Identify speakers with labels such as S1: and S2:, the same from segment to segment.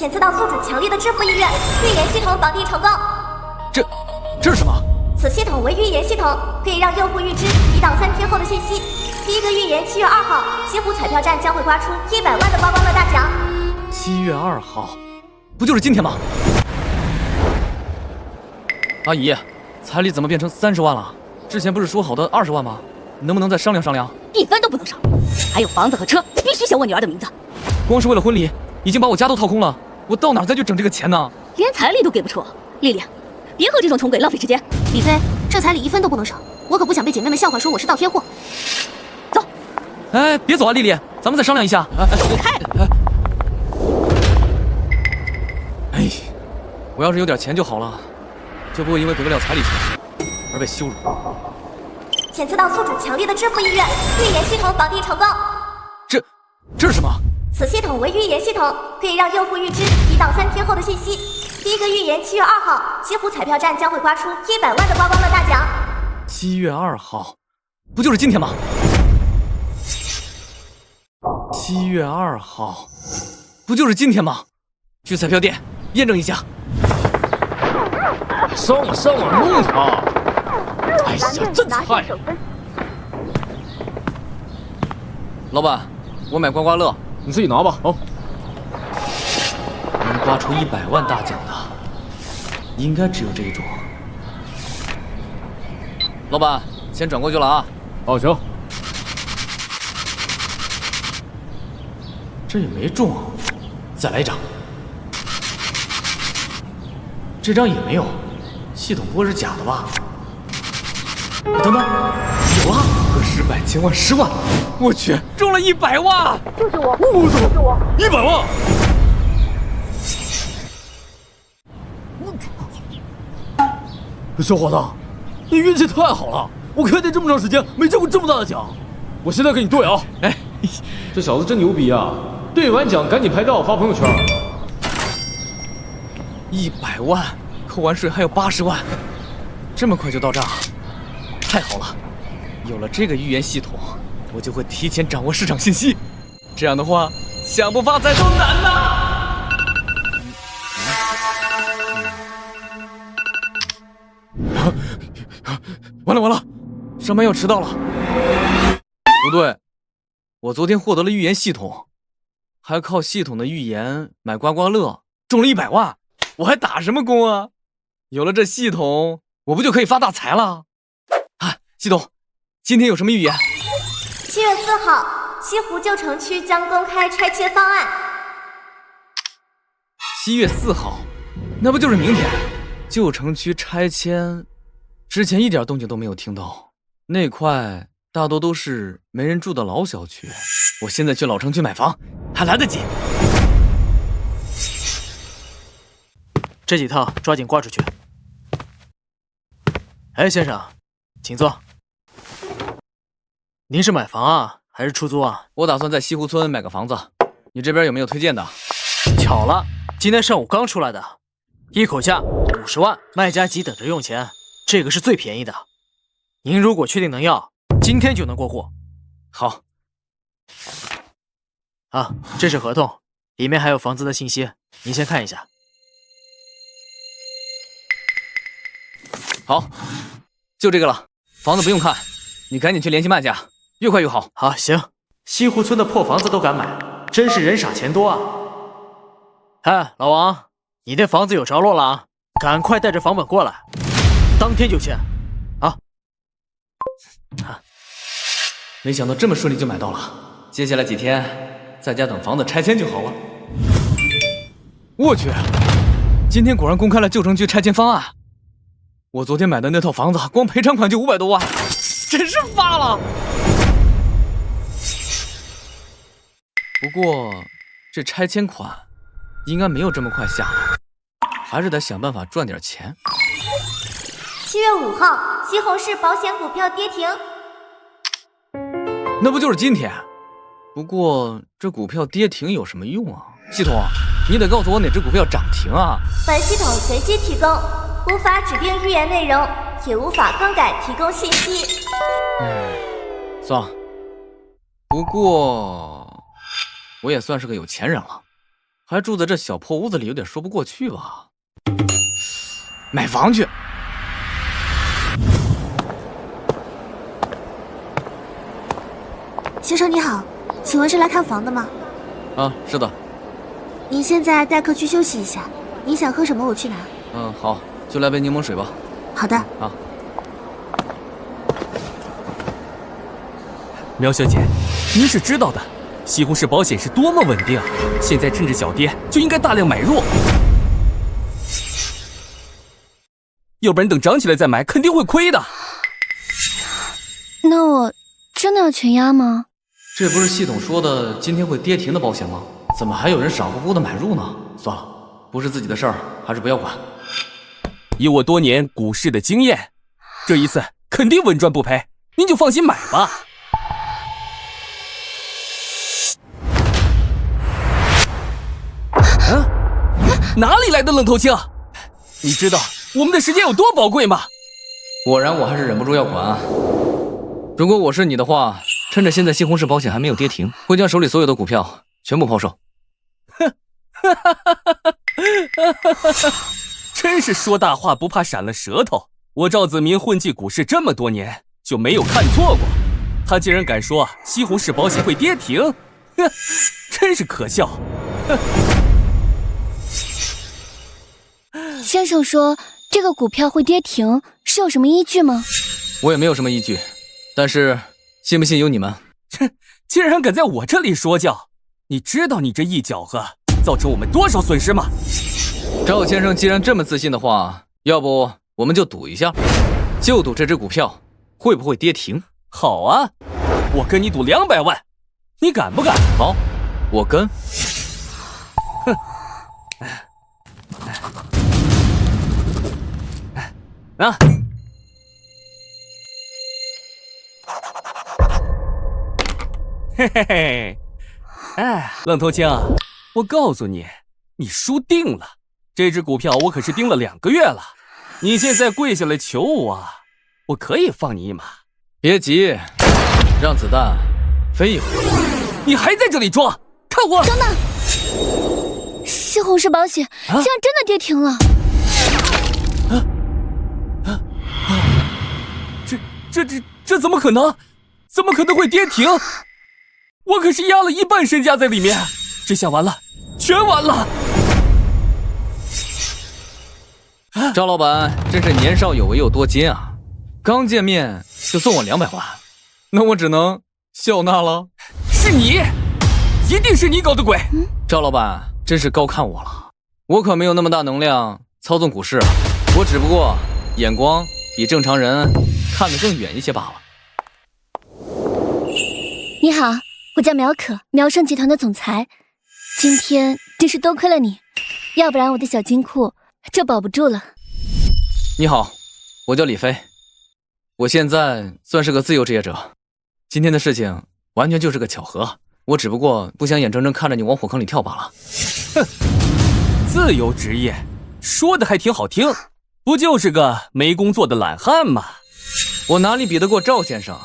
S1: 检测到宿主强力的致富意愿，预言系统绑定成功。
S2: 这是什么？
S1: 此系统为预言系统，可以让用户预知1到3天后的信息。第一个预言7月2号，西湖彩票站将会刮出100万的刮光乐大奖。
S2: 7月2号，不就是今天吗？阿姨，彩礼怎么变成30万了？之前不是说好的20万吗？能不能再商量商量
S3: ？1分都不能少，还有房子和车，必须写我女儿的名字。
S2: 光是为了婚礼，已经把我家都掏空了，我到哪再去整这个钱呢？
S3: 连彩礼都给不出，丽丽，别和这种穷鬼浪费时间。
S4: 李飞，这彩礼1分都不能少，我可不想被姐妹们笑话说我是倒贴货。
S3: 走。
S2: 哎，别走啊，丽丽，咱们再商量一下。
S3: 开。
S2: 哎，我要是有点钱就好了，就不会因为给不了彩礼钱而被羞辱。
S1: 检测到宿主强烈的致富意愿，预言系统绑定成功。
S2: 这是什么？
S1: 此系统为预言系统，可以让用户预知1到3天后的信息。第一个预言7月2号，西湖彩票站将会刮出100万的刮光乐大奖。
S2: 7月2号，不就是今天吗？7月2号，不就是今天吗？去彩票店验证一下。
S5: 上啊，弄他！哎呀，真菜！
S2: 老板，我买刮刮乐，
S5: 你自己拿吧。哦，
S2: 能刮出100万大奖的，应该只有这一种。老板，先转过去了啊。
S5: 好，行。
S2: 这也没中，再来一张。这张也没有，系统不会是假的吧？等等，有啊！个10百千万10万，我去，中了100万！
S3: 救救我！
S5: 救我！100万！小伙子，你运气太好了！我开店这么长时间，没见过这么大的奖。我现在给你兑啊！
S2: 哎，
S5: 这小子真牛逼啊！兑完奖赶紧拍照发朋友圈。
S2: 100万，扣完税还有80万，这么快就到账，太好了！有了这个预言系统，我就会提前掌握市场信息，这样的话，想不发财都难呐！完了，上班要迟到了。不对，我昨天获得了预言系统，还靠系统的预言买刮刮乐，中了100万，我还打什么工啊？有了这系统，我不就可以发大财了？啊，系统，今天有什么预言
S1: ？7月4号，西湖旧城区将公开拆迁方案。
S2: 7月4号，那不就是明天？旧城区拆迁，之前一点动静都没有听到。那块大多都是没人住的老小区，我现在去老城区买房还来得及。
S6: 这几套抓紧挂出去。哎，先生，请坐。您是买房啊，还是出租啊？
S2: 我打算在西湖村买个房子，你这边有没有推荐的？
S6: 巧了，今天上午刚出来的，一口价50万，卖家急等着用钱，这个是最便宜的。您如果确定能要，今天就能过户。
S2: 好。
S6: 啊，这是合同，里面还有房子的信息，您先看一下。
S2: 好，就这个了，房子不用看，你赶紧去联系卖家，越快越好。
S6: 好，行。西湖村的破房子都敢买，真是人傻钱多啊！哎，老王，你那房子有着落了啊，赶快带着房本过来，当天就签。啊！
S2: 没想到这么顺利就买到了，接下来几天在家等房子拆迁就好了。我去，今天果然公开了旧城区拆迁方案。我昨天买的那套房子，光赔偿款就500多万，真是发了。不过这拆迁款应该没有这么快下来，还是得想办法赚点钱。
S1: 7月5号，西红柿保险股票跌停。
S2: 那不就是今天？不过这股票跌停有什么用啊？系统，你得告诉我哪只股票涨停啊！
S1: 本系统随机提供，无法指定预言内容，也无法更改提供信息。
S2: 算了，不过我也算是个有钱人了，还住在这小破屋子里，有点说不过去吧？买房去。
S1: 先生你好，请问是来看房的吗？
S2: 啊，是的。
S1: 您现在待客区休息一下，你想喝什么我去拿。
S2: 嗯，好，就来杯柠檬水吧。
S1: 好的。
S2: 啊。
S5: 苗小姐，您是知道的，西红柿保险是多么稳定，现在趁着小跌就应该大量买入，要不然等涨起来再买肯定会亏的。
S4: 那我真的要全押吗？
S2: 这不是系统说的今天会跌停的保险吗？怎么还有人傻乎乎的买入呢？算了，不是自己的事儿，还是不要管。
S5: 以我多年股市的经验，这一次肯定稳赚不赔，您就放心买吧。哪里来的愣头青？你知道我们的时间有多宝贵吗？
S2: 果然我还是忍不住要管啊。如果我是你的话，趁着现在西红柿保险还没有跌停，会将手里所有的股票全部抛售。
S5: 真是说大话不怕闪了舌头。我赵子明混迹股市这么多年，就没有看错过。他竟然敢说西红柿保险会跌停，真是可笑。
S4: 先生说这个股票会跌停，是有什么依据吗？
S2: 我也没有什么依据，但是信不信由你们。
S5: 竟然敢在我这里说教，你知道你这一搅和造成我们多少损失吗？
S2: 赵先生既然这么自信的话，要不我们就赌一下，就赌这只股票会不会跌停。
S5: 好啊，我跟你赌200万，你敢不敢？
S2: 好，我跟。
S5: 哼。啊！嘿嘿嘿，哎，愣头青，我告诉你，你输定了。这只股票我可是盯了2个月了，你现在跪下来求我，我可以放你一马。
S2: 别急，让子弹飞一会儿。
S5: 你还在这里装？看我！
S4: 等等，西红柿保险竟然真的跌停了！
S5: 这怎么可能？怎么可能会跌停？我可是压了1半身家在里面，这下完了，全完了！
S2: 赵老板真是年少有为又多金啊！刚见面就送我200万，那我只能笑纳了。
S5: 是你，一定是你搞的鬼！
S2: 赵老板真是高看我了，我可没有那么大能量操纵股市，我只不过眼光比正常人看得更远一些罢了。
S4: 你好，我叫苗可，苗盛集团的总裁。今天真是多亏了你，要不然我的小金库就保不住了。
S2: 你好，我叫李飞，我现在算是个自由职业者。今天的事情完全就是个巧合，我只不过不想眼睁睁看着你往火坑里跳罢了。
S5: 哼，自由职业说的还挺好听，不就是个没工作的懒汉吗？
S2: 我哪里比得过赵先生？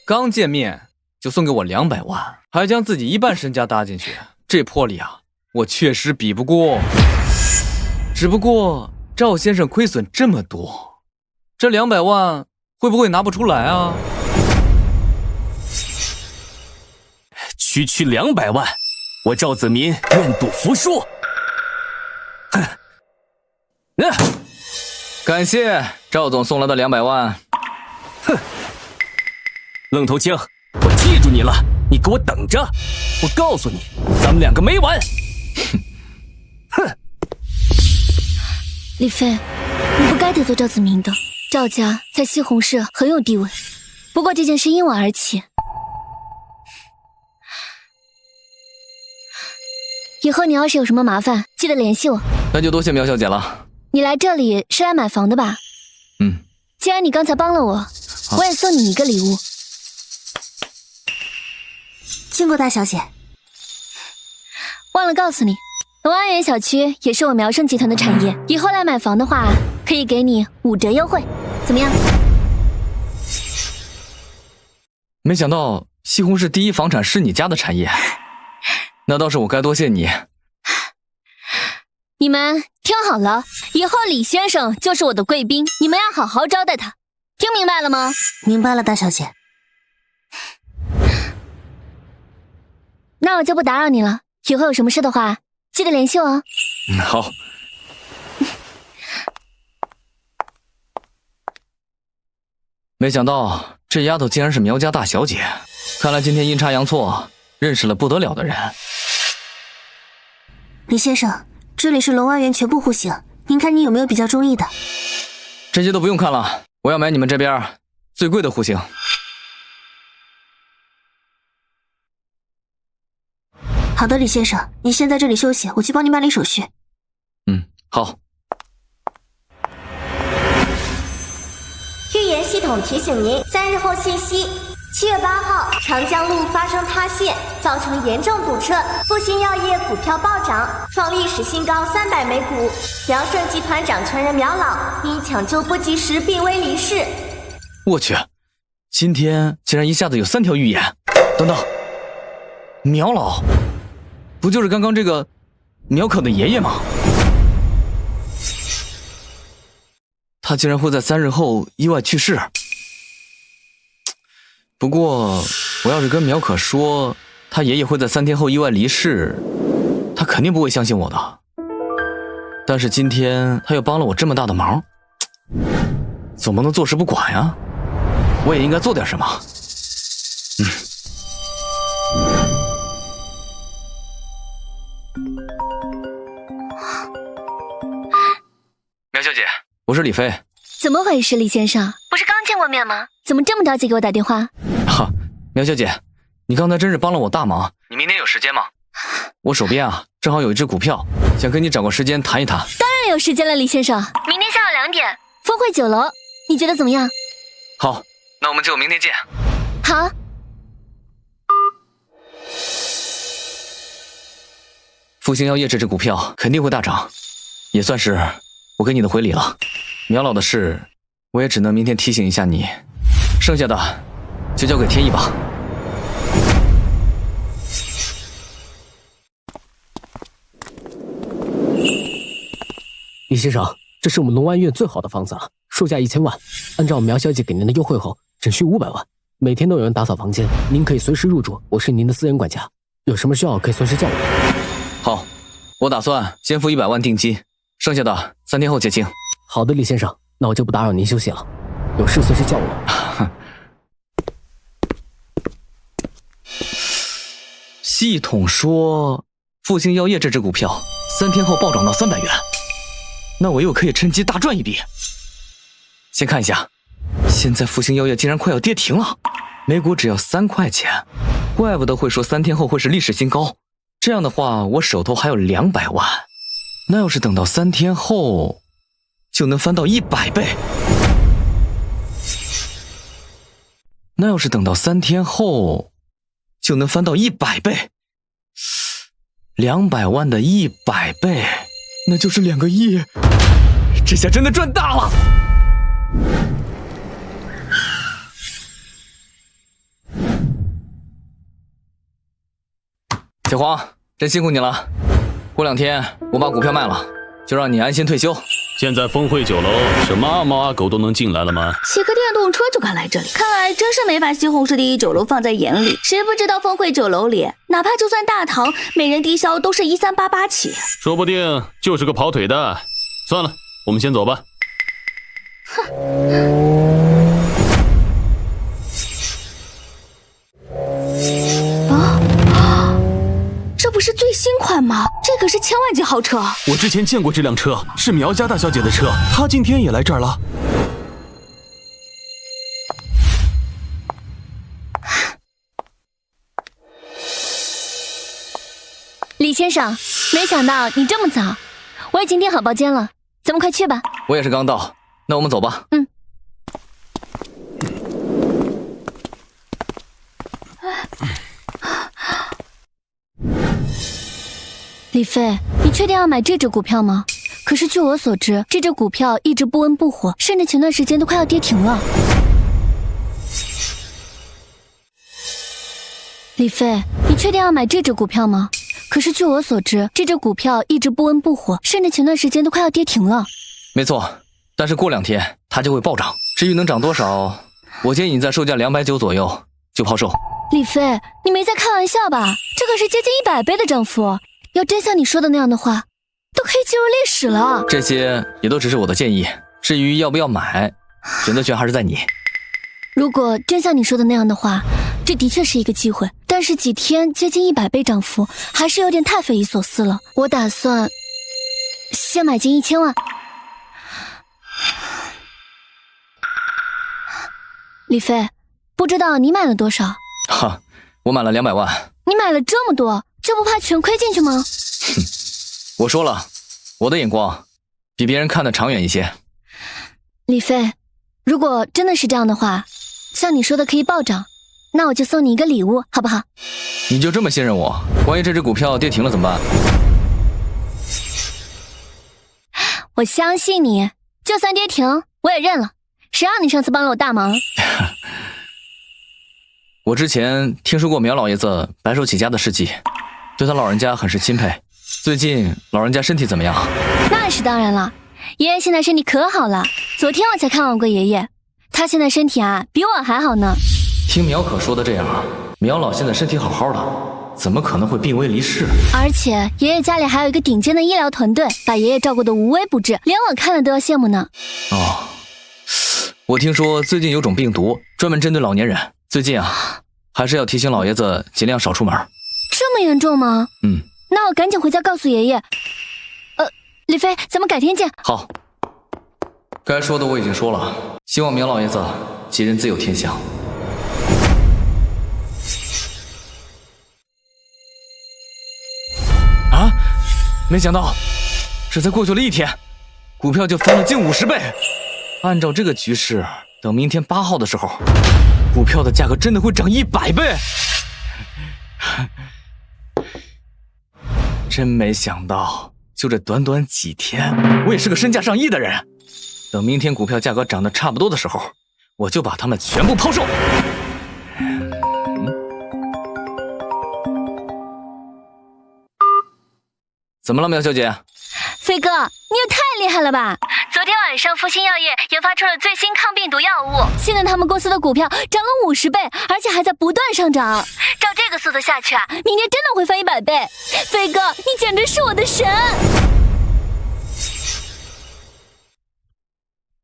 S2: 刚见面就送给我200万，还将自己1半身家搭进去，这魄力啊，我确实比不过。只不过赵先生亏损这么多，这200万会不会拿不出来啊？
S5: 区区200万，我赵子民愿赌服输。哼，
S2: 感谢赵总送来的200万。
S5: 哼，愣头青，我记住你了，你给我等着！我告诉你，咱们2个没完！哼！
S4: 李飞，你不该得罪赵子明的。赵家在西红柿很有地位，不过这件事因我而起。以后你要是有什么麻烦，记得联系我。
S2: 那就多谢苗小姐了。
S4: 你来这里是来买房的吧？
S2: 嗯。
S4: 既然你刚才帮了我，我也送你一个礼物。
S1: 经过大小姐。
S4: 忘了告诉你，龙安园小区也是我苗盛集团的产业，以后来买房的话，可以给你5折优惠，怎么样？
S2: 没想到西红柿第一房产是你家的产业，那倒是我该多谢你。
S4: 你们听好了，以后李先生就是我的贵宾，你们要好好招待他，听明白了吗？
S1: 明白了，大小姐。
S4: 那我就不打扰你了，以后有什么事的话，记得联系我哦。
S2: 好。没想到这丫头竟然是苗家大小姐，看来今天阴差阳错认识了不得了的人。
S1: 李先生，这里是龙湾园全部户型，您看你有没有比较中意的？
S2: 这些都不用看了，我要买你们这边最贵的户型。
S1: 好的，李先生，您先在这里休息，我去帮您办理手续。
S2: 好。
S1: 预言系统提醒您，3日后信息：7月8号，长江路发生塌陷，造成严重堵车，复星药业股票暴涨，创历史新高300每股。苗盛集团掌权人苗老因抢救不及时病危离世。
S2: 我去，今天竟然一下子有3条预言。等等，苗老，不就是刚刚这个苗可的爷爷吗？他竟然会在3日后意外去世。不过，我要是跟苗可说他爷爷会在3天后意外离世，他肯定不会相信我的。但是今天他又帮了我这么大的忙，总不能坐视不管呀。我也应该做点什么。苗小姐，我是李飞。
S4: 怎么回事，李先生？不是刚见过面吗？怎么这么着急给我打电话？
S2: 苗小姐，你刚才真是帮了我大忙。你明天有时间吗？我手边正好有一只股票，想跟你找个时间谈一谈。
S4: 当然有时间了，李先生。明天下午2点，峰汇酒楼，你觉得怎么样？
S2: 好，那我们就明天见。
S4: 好。
S2: 复星药业这只股票肯定会大涨，也算是我给你的回礼了。苗老的事，我也只能明天提醒一下你，剩下的就交给天意吧。
S7: 李先生，这是我们龙湾院最好的房子了，售价1000万，按照苗小姐给您的优惠后，只需500万。每天都有人打扫房间，您可以随时入住，我是您的私人管家，有什么需要可以随时叫我。
S2: 好，我打算先付100万定金，剩下的3天后结清。
S7: 好的，李先生，那我就不打扰您休息了，有事随时叫我。
S2: 系统说复星药业这只股票3天后暴涨到300元，那我又可以趁机大赚一笔。先看一下，现在复星药业竟然快要跌停了，每股只要3块钱，怪不得会说3天后会是历史新高。这样的话，我手头还有200万，那要是等到3天后，就能翻到100倍。那要是等到3天后，就能翻到100倍。200万的100倍，那就是2个亿。这下真的赚大了。小黄，真辛苦你了。过2天我把股票卖了，就让你安心退休。
S8: 现在峰汇酒楼什么阿猫阿狗都能进来了吗？
S3: 骑个电动车就敢来这里，看来真是没把西红柿第一酒楼放在眼里。谁不知道峰汇酒楼里，哪怕就算大堂，每人低消都是1388起。
S8: 说不定就是个跑腿的。算了，我们先走吧。
S3: 这不是最新款吗？这可是千万级豪车。
S8: 我之前见过这辆车，是苗家大小姐的车，她今天也来这儿了。
S4: 李先生，没想到你这么早，我已经订好包间了，咱们快去吧。
S2: 我也是刚到，那我们走吧。
S4: 李飞，你确定要买这只股票吗？可是据我所知，这只股票一直不温不火，甚至前段时间都快要跌停了。李飞，你确定要买这只股票吗？可是据我所知，这只股票一直不温不火，甚至前段时间都快要跌停了。
S2: 没错，但是过2天它就会暴涨。至于能涨多少，我建议你在售价290左右就抛售。
S4: 李飞，你没在开玩笑吧？这可是接近100倍的涨幅，要真像你说的那样的话，都可以进入历史了。
S2: 这些也都只是我的建议，至于要不要买，选择权还是在你。
S4: 如果真像你说的那样的话，这的确是一个机会，但是几天接近100倍涨幅，还是有点太匪夷所思了。我打算先买进1000万。李飞，不知道你买了多少？
S2: 哈，我买了200万。
S4: 你买了这么多，就不怕全亏进去吗？
S2: 我说了，我的眼光比别人看得长远一些。
S4: 李飞，如果真的是这样的话，像你说的可以暴涨，那我就送你一个礼物，好不好？
S2: 你就这么信任我？万一这只股票跌停了怎么办？
S4: 我相信你，就算跌停，我也认了。谁让你上次帮了我大忙？
S2: 我之前听说过苗老爷子白手起家的事迹，对他老人家很是钦佩。最近老人家身体怎么样？
S4: 那是当然了，爷爷现在身体可好了。昨天我才看望过爷爷，他现在身体啊比我还好呢。
S2: 听苗可说的这样，苗老现在身体好好的，怎么可能会病危离世？
S4: 而且爷爷家里还有一个顶尖的医疗团队，把爷爷照顾得无微不至，连我看了都要羡慕呢。
S2: 哦，我听说最近有种病毒专门针对老年人，最近啊，还是要提醒老爷子尽量少出门。
S4: 这么严重吗？
S2: 嗯，
S4: 那我赶紧回家告诉爷爷。李飞，咱们改天见。
S2: 好，该说的我已经说了，希望苗老爷子吉人自有天相。啊，没想到这才过去了1天，股票就翻了近50倍。按照这个局势，等明天8号的时候，股票的价格真的会涨100倍。真没想到，就这短短几天，我也是个身价上亿的人。等明天股票价格涨得差不多的时候，我就把它们全部抛售。怎么了，苗小姐？
S4: 飞哥，你也太厉害了吧！昨天晚上复星药业研发出了最新抗病毒药物，现在他们公司的股票涨了50倍，而且还在不断上涨。照这个速度下去啊，明天真的会翻100倍。飞哥，你简直是我的神！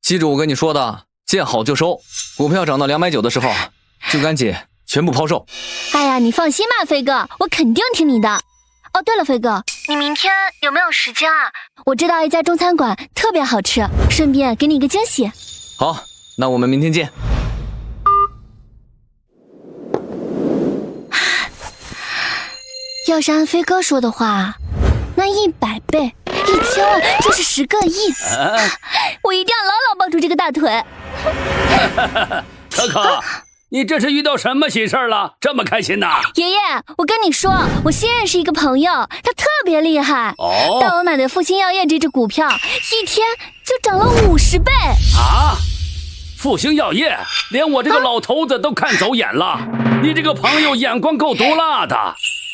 S2: 记住我跟你说的，见好就收。股票涨到290的时候，就赶紧全部抛售。
S4: 哎呀，你放心吧，飞哥，我肯定听你的。哦，对了，飞哥，你明天有没有时间啊？我知道一家中餐馆特别好吃，顺便给你一个惊喜。
S2: 好，那我们明天见。
S4: 要是按飞哥说的话，那100倍1000万就是10个亿，我一定要牢牢抱住这个大腿。
S5: 可可，你这是遇到什么喜事了？这么开心呐？
S4: 爷爷，我跟你说，我新认识一个朋友，他特别厉害。
S5: 哦，
S4: 带我买的复星药业这只股票，一天就涨了50倍。
S5: 啊！复星药业，连我这个老头子都看走眼了。你这个朋友眼光够毒辣的。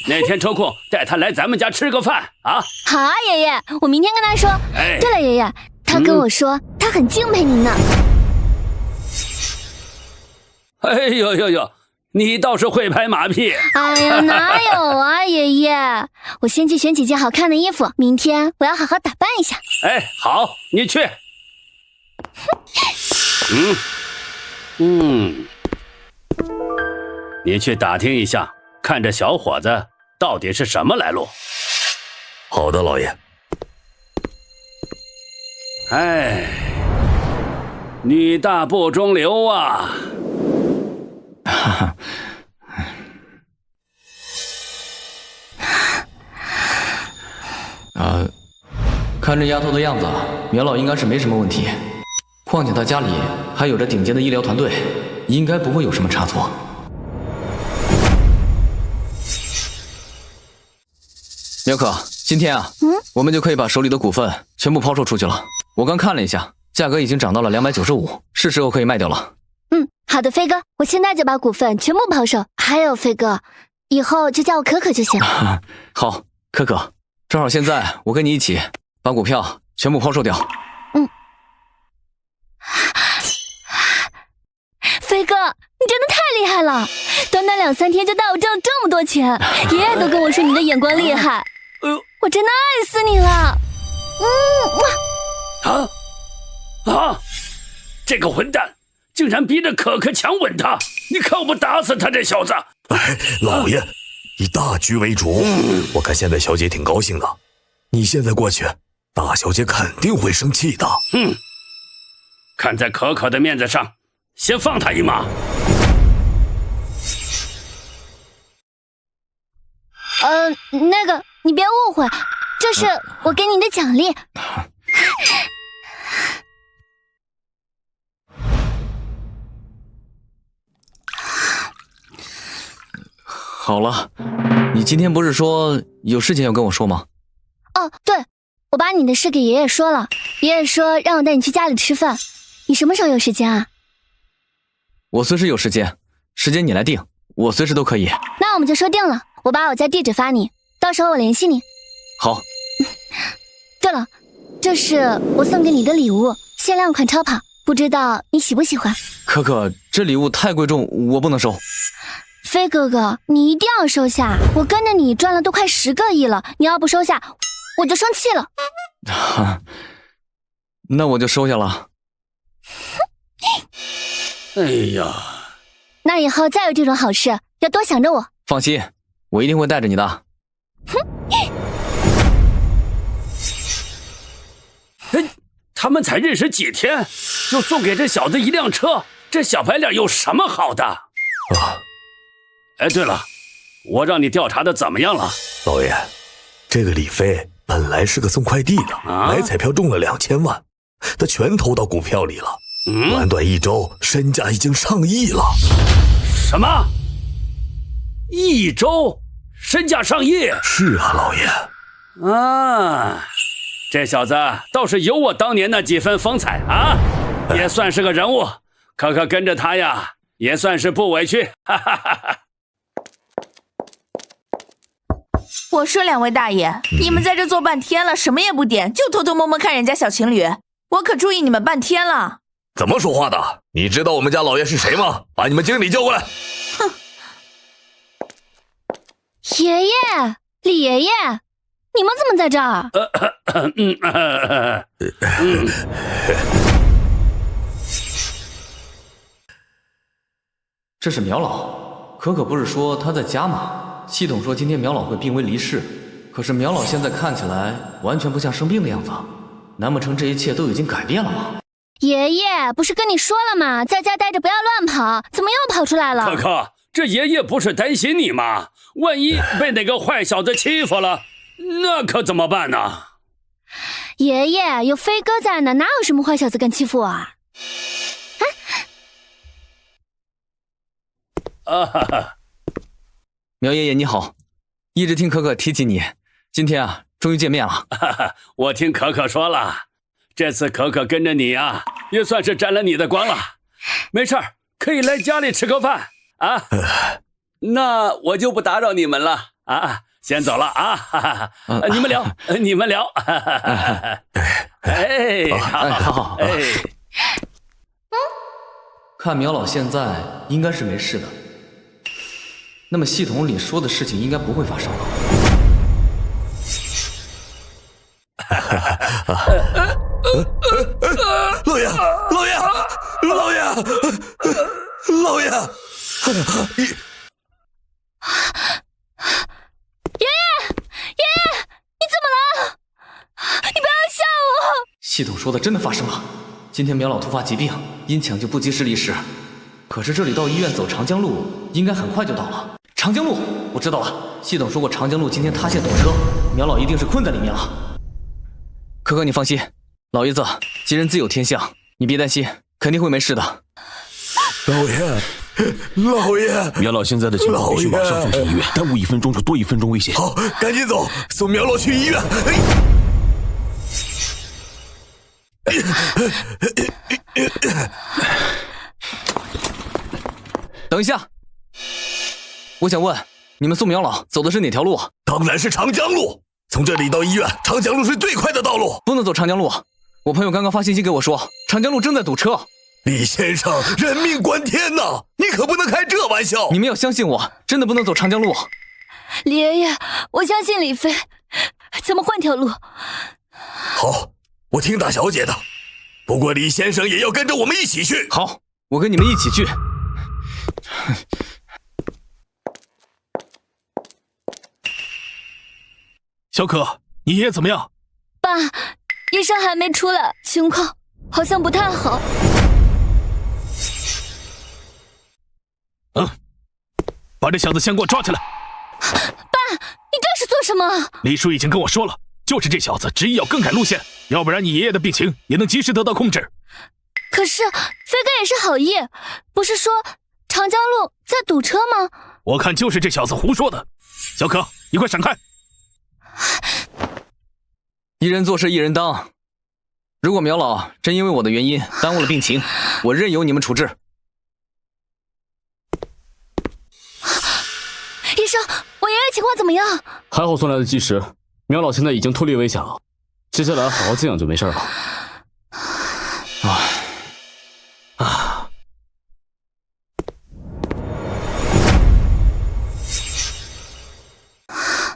S5: 哪天抽空带他来咱们家吃个饭啊？
S4: 好啊，爷爷，我明天跟他说。
S5: 哎，
S4: 对了，爷爷，他跟我说，他很敬佩您呢。
S5: 哎呦呦呦，你倒是会拍马屁。
S4: 哎呀，哪有啊，爷爷，我先去选几件好看的衣服，明天我要好好打扮一下。
S5: 哎，好，你去。你去打听一下，看这小伙子到底是什么来路。
S9: 好的，老爷。
S5: 哎，女大不中留啊。
S2: 看这丫头的样子，苗老应该是没什么问题。况且他家里还有着顶尖的医疗团队，应该不会有什么差错。苗可，今天啊，我们就可以把手里的股份全部抛售出去了。我刚看了一下，价格已经涨到了295，是时候可以卖掉了。
S4: 好的，飞哥，我现在就把股份全部抛售。还有，飞哥，以后就叫我可可就行。
S2: 好，可可，正好现在我跟你一起把股票全部抛售掉。
S4: 飞哥，你真的太厉害了！短短2、3天就带我挣了这么多钱，爷爷都跟我说你的眼光厉害。我真的爱死你了！
S10: 这个混蛋竟然逼着可可强吻他！你看我不打死他这小子！
S9: 哎，老爷，以大局为主。我看现在小姐挺高兴的，你现在过去，大小姐肯定会生气的。
S10: 看在可可的面子上，先放他一马。
S4: 那个，你别误会，这是我给你的奖励。
S2: 好了，你今天不是说有事情要跟我说吗？
S4: 哦，对，我把你的事给爷爷说了，爷爷说让我带你去家里吃饭。你什么时候有时间啊？
S2: 我随时有时间，时间你来定，我随时都可以。
S4: 那我们就说定了，我把我家地址发你，到时候我联系你。
S2: 好。
S4: 对了，这是我送给你的礼物，限量款超跑，不知道你喜不喜欢？
S2: 可可，这礼物太贵重，我不能收。
S4: 飞哥哥，你一定要收下！我跟着你赚了都快10个亿了，你要不收下，我就生气了。
S2: 那我就收下了。
S10: 哎呀，
S4: 那以后再有这种好事，要多想着我。
S2: 放心，我一定会带着你的。
S10: 他们才认识几天，就送给这小子一辆车，这小白脸有什么好的？哎，对了，我让你调查的怎么样了？
S9: 老爷，这个李飞本来是个送快递的，买彩票中了2000万，他全投到股票里了。短短1周，身价已经上亿了。
S10: 什么？1周身价上亿？
S9: 是啊，老爷。
S10: 这小子倒是有我当年那几分风采啊，也算是个人物。可可跟着他呀，也算是不委屈。
S11: 我说2位大爷，你们在这坐半天了，什么也不点，就偷偷摸摸看人家小情侣，我可注意你们半天了。
S9: 怎么说话的？你知道我们家老爷是谁吗？把你们经理叫过来。
S11: 哼！
S4: 爷爷，李爷爷，你们怎么在这儿？
S2: 这是苗老，可可不是说他在家吗？系统说今天苗老会病危离世，可是苗老现在看起来完全不像生病的样子，难不成这一切都已经改变了吗？
S4: 爷爷不是跟你说了吗？在家待着不要乱跑，怎么又跑出来了？
S10: 可可，这爷爷不是担心你吗？万一被那个坏小子欺负了，那可怎么办呢？
S4: 爷爷有飞哥在呢，哪有什么坏小子敢欺负我啊？
S2: 苗爷爷你好，一直听可可提起你，今天啊终于见面了。
S10: 我听可可说了，这次可可跟着你啊，也算是沾了你的光了。没事儿，可以来家里吃个饭啊。那我就不打扰你们了啊，先走了啊。你们聊，你们聊。哎，好。哎，
S2: 看苗老现在应该是没事的，那么系统里说的事情应该不会发生了。
S9: 老爷，老爷，老爷，老爷！
S4: 爷爷，你怎么了？你不要吓我！
S2: 系统说的真的发生了，今天苗老突发疾病，因抢救不及时离世。可是这里到医院走长江路应该很快就到了。长江路，我知道了，系统说过长江路今天塌陷堵车，苗老一定是困在里面了。可可你放心，老爷子吉人自有天相，你别担心，肯定会没事的。
S9: 老爷，老爷，
S8: 苗老现在的情况必须马上送去医院，耽误1分钟就多1分钟危险。
S9: 好，赶紧走，送苗老去医院。
S2: 等一下，我想问，你们送苗老走的是哪条路？
S9: 当然是长江路。从这里到医院，长江路是最快的道路。
S2: 不能走长江路，我朋友刚刚发信息给我说，长江路正在堵车。
S9: 李先生，人命关天呐，你可不能开这玩笑。
S2: 你们要相信我，真的不能走长江路。
S4: 李爷爷，我相信李飞，咱们换条路。
S9: 好，我听大小姐的。不过李先生也要跟着我们一起去。
S2: 好，我跟你们一起去。
S8: 小可，你爷爷怎么样？
S4: 爸，医生还没出来，情况好像不太好。
S8: 把这小子先给我抓起来！
S4: 爸，你这是做什么？
S8: 李叔已经跟我说了，就是这小子执意要更改路线，要不然你爷爷的病情也能及时得到控制。
S4: 可是飞哥也是好意，不是说长江路在堵车吗？
S8: 我看就是这小子胡说的。小可，你快闪开！
S2: 一人做事一人当，如果苗老真因为我的原因耽误了病情，我任由你们处置。
S4: 医生，我爷爷情况怎么样？
S12: 还好送来的及时，苗老现在已经脱离危险了，接下来好好静养就没事了。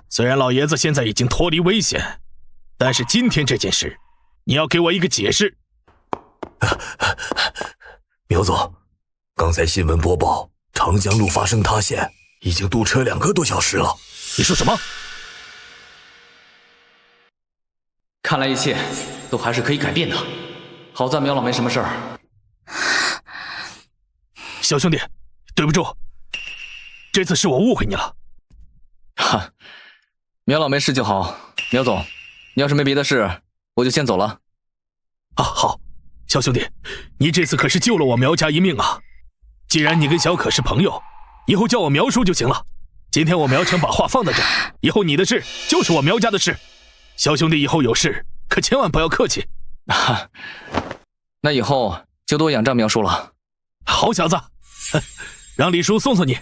S8: 虽然老爷子现在已经脱离危险，但是今天这件事，你要给我一个解释。
S9: 苗总，刚才新闻播报长江路发生塌陷，已经堵车2个多小时了。
S8: 你说什么？
S2: 看来一切都还是可以改变的。好在苗老没什么事儿。
S8: 小兄弟，对不住，这次是我误会你了。
S2: 哈，苗老没事就好。苗总，你要是没别的事，我就先走了。
S8: 好，小兄弟，你这次可是救了我苗家一命啊！既然你跟小可是朋友，以后叫我苗叔就行了。今天我苗城把话放在这儿，以后你的事就是我苗家的事。小兄弟以后有事可千万不要客气。
S2: 那以后就多仰仗苗叔了。
S8: 好小子，让李叔送送你。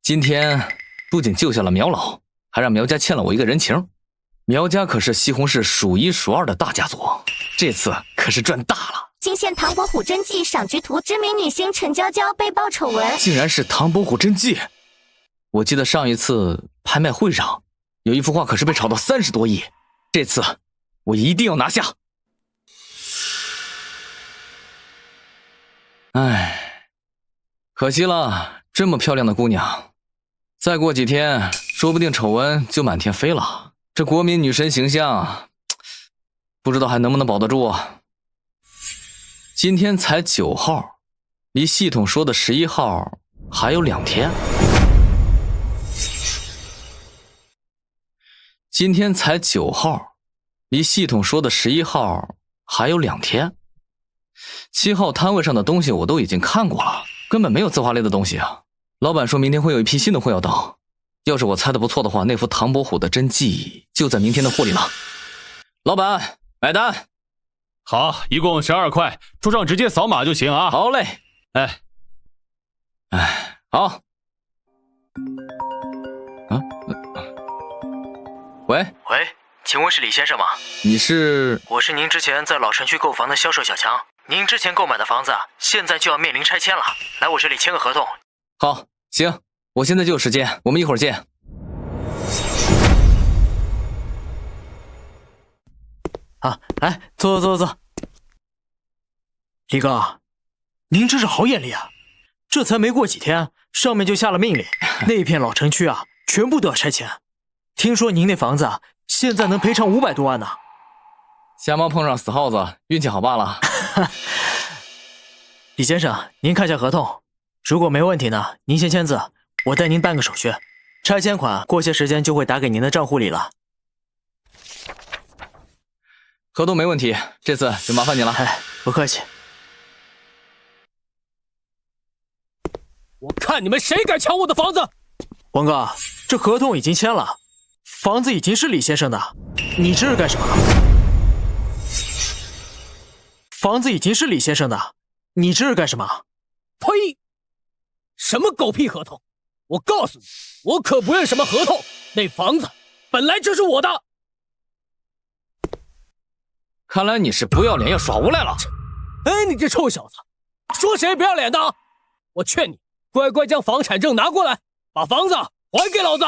S2: 今天不仅救下了苗老，还让苗家欠了我一个人情。苗家可是西红柿数1数2的大家族，这次可是赚大了。
S1: 惊现唐伯虎真迹赏菊图，知名女星陈娇娇被曝丑闻，
S2: 竟然是唐伯虎真迹。我记得上一次拍卖会上有一幅画可是被炒到30多亿，这次我一定要拿下。唉，可惜了，这么漂亮的姑娘，再过几天说不定丑闻就满天飞了。这国民女神形象，不知道还能不能保得住啊。今天才9号，离系统说的11号还有2天。今天才9号，离系统说的11号还有2天。7号摊位上的东西我都已经看过了，根本没有自画类的东西啊。老板说明天会有一批新的货要到，要是我猜的不错的话，那幅唐伯虎的真迹就在明天的货里了。老板，买单。
S12: 好，一共12块，桌上直接扫码就行啊。
S2: 好嘞。好。喂，
S6: 请问是李先生吗？
S2: 你是？
S6: 我是您之前在老城区购房的销售小强。您之前购买的房子现在就要面临拆迁了，来我这里签个合同。
S2: 好，行，我现在就有时间，我们一会儿见。
S6: 来，坐。李哥，您这是好眼力啊！这才没过几天，上面就下了命令，那片老城区啊，全部都要拆迁。听说您那房子现在能赔偿500多万呢。
S2: 瞎猫碰上死耗子，运气好罢了。
S6: 李先生，您看下合同，如果没问题呢，您先签字，我带您办个手续。拆迁款过些时间就会打给您的账户里了。
S2: 合同没问题，这次就麻烦你了。
S6: 不客气。
S7: 我看你们谁敢抢我的房子！
S6: 王哥，这合同已经签了，房子已经是李先生的，你这是干什么？房子已经是李先生的，你这是干什么？
S7: 呸！什么狗屁合同！我告诉你，我可不认什么合同。那房子本来就是我的。
S2: 看来你是不要脸要耍无赖了。
S7: 哎，你这臭小子，说谁不要脸的？我劝你乖乖将房产证拿过来，把房子还给老子，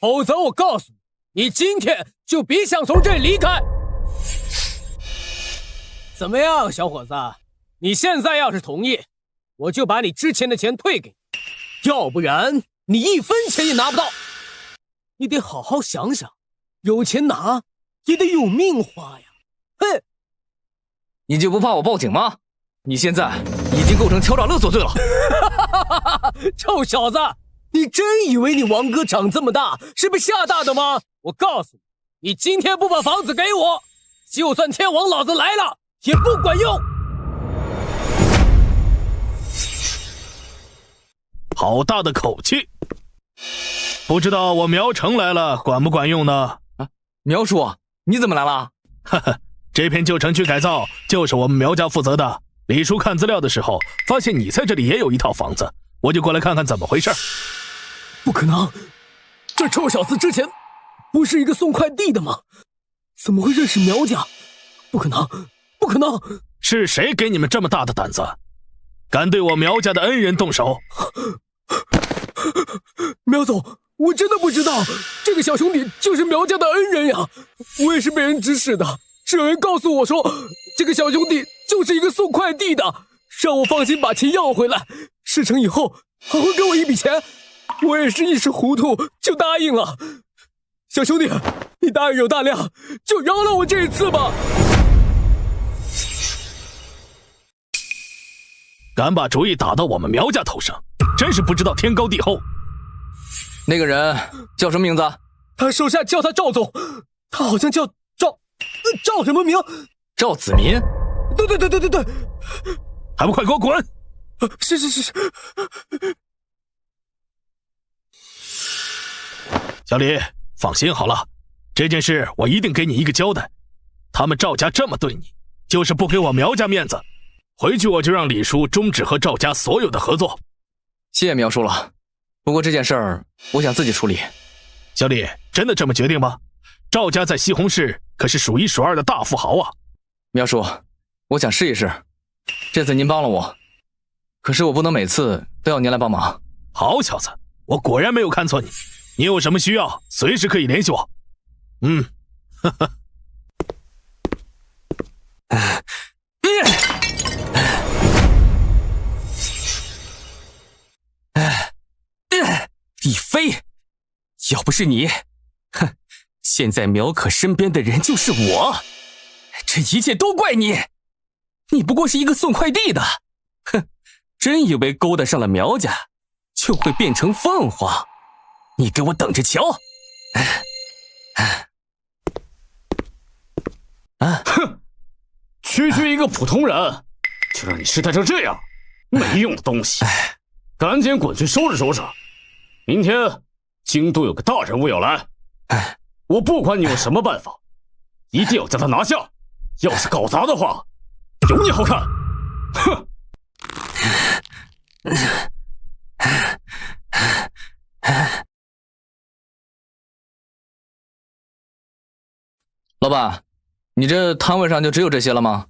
S7: 否则我告诉你，你今天就别想从这里离开。怎么样，小伙子？你现在要是同意，我就把你之前的钱退给你，要不然你1分钱也拿不到。你得好好想想，有钱拿也得有命花呀！哼，
S2: 你就不怕我报警吗？你现在已经构成敲诈勒索罪了。
S7: 臭小子，你真以为你王哥长这么大是被吓大的吗？我告诉你，你今天不把房子给我，就算天王老子来了也不管用。
S8: 好大的口气！不知道我苗城来了管不管用呢？
S2: 啊，苗叔，你怎么来了？
S8: 哈哈，这片旧城区改造就是我们苗家负责的。李叔看资料的时候，发现你在这里也有一套房子，我就过来看看怎么回事。
S7: 不可能，这臭小子之前不是一个送快递的吗？怎么会认识苗家？不可能，不可能！
S8: 是谁给你们这么大的胆子，敢对我苗家的恩人动手？
S7: 苗总，我真的不知道，这个小兄弟就是苗家的恩人呀！我也是被人指使的，是有人告诉我说，这个小兄弟就是一个送快递的，让我放心把钱要回来，事成以后还会给我一笔钱。我也是一时糊涂就答应了。小兄弟，你大人有大量，就饶了我这一次吧。
S8: 敢把主意打到我们苗家头上，真是不知道天高地厚。
S2: 那个人叫什么名字？
S7: 他手下叫他赵总，他好像叫赵什么名？
S2: 赵子民。
S7: 对，
S8: 还不快给我滚！
S7: 是。
S8: 小李，放心好了，这件事我一定给你一个交代。他们赵家这么对你，就是不给我苗家面子。回去我就让李叔终止和赵家所有的合作。
S2: 谢谢苗叔了，不过这件事儿我想自己处理。
S8: 小李，真的这么决定吗？赵家在西红柿可是数1数2的大富豪啊。
S2: 苗叔，我想试一试。这次您帮了我，可是我不能每次都要您来帮忙。
S8: 好小子，我果然没有看错你。你有什么需要，随时可以联系我。呵呵。
S5: 李飞，要不是你，哼，现在苗可身边的人就是我，这一切都怪你。你不过是一个送快递的，哼，真以为勾搭上了苗家就会变成凤凰？你给我等着瞧！
S12: 哼，区一个普通人，就让你失态成这样，没用的东西！赶紧滚去收拾收拾，明天京都有个大人物要来，我不管你用什么办法，一定要将他拿下。要是搞砸的话，有你好看！哼！
S2: 老板，你这摊位上就只有这些了吗？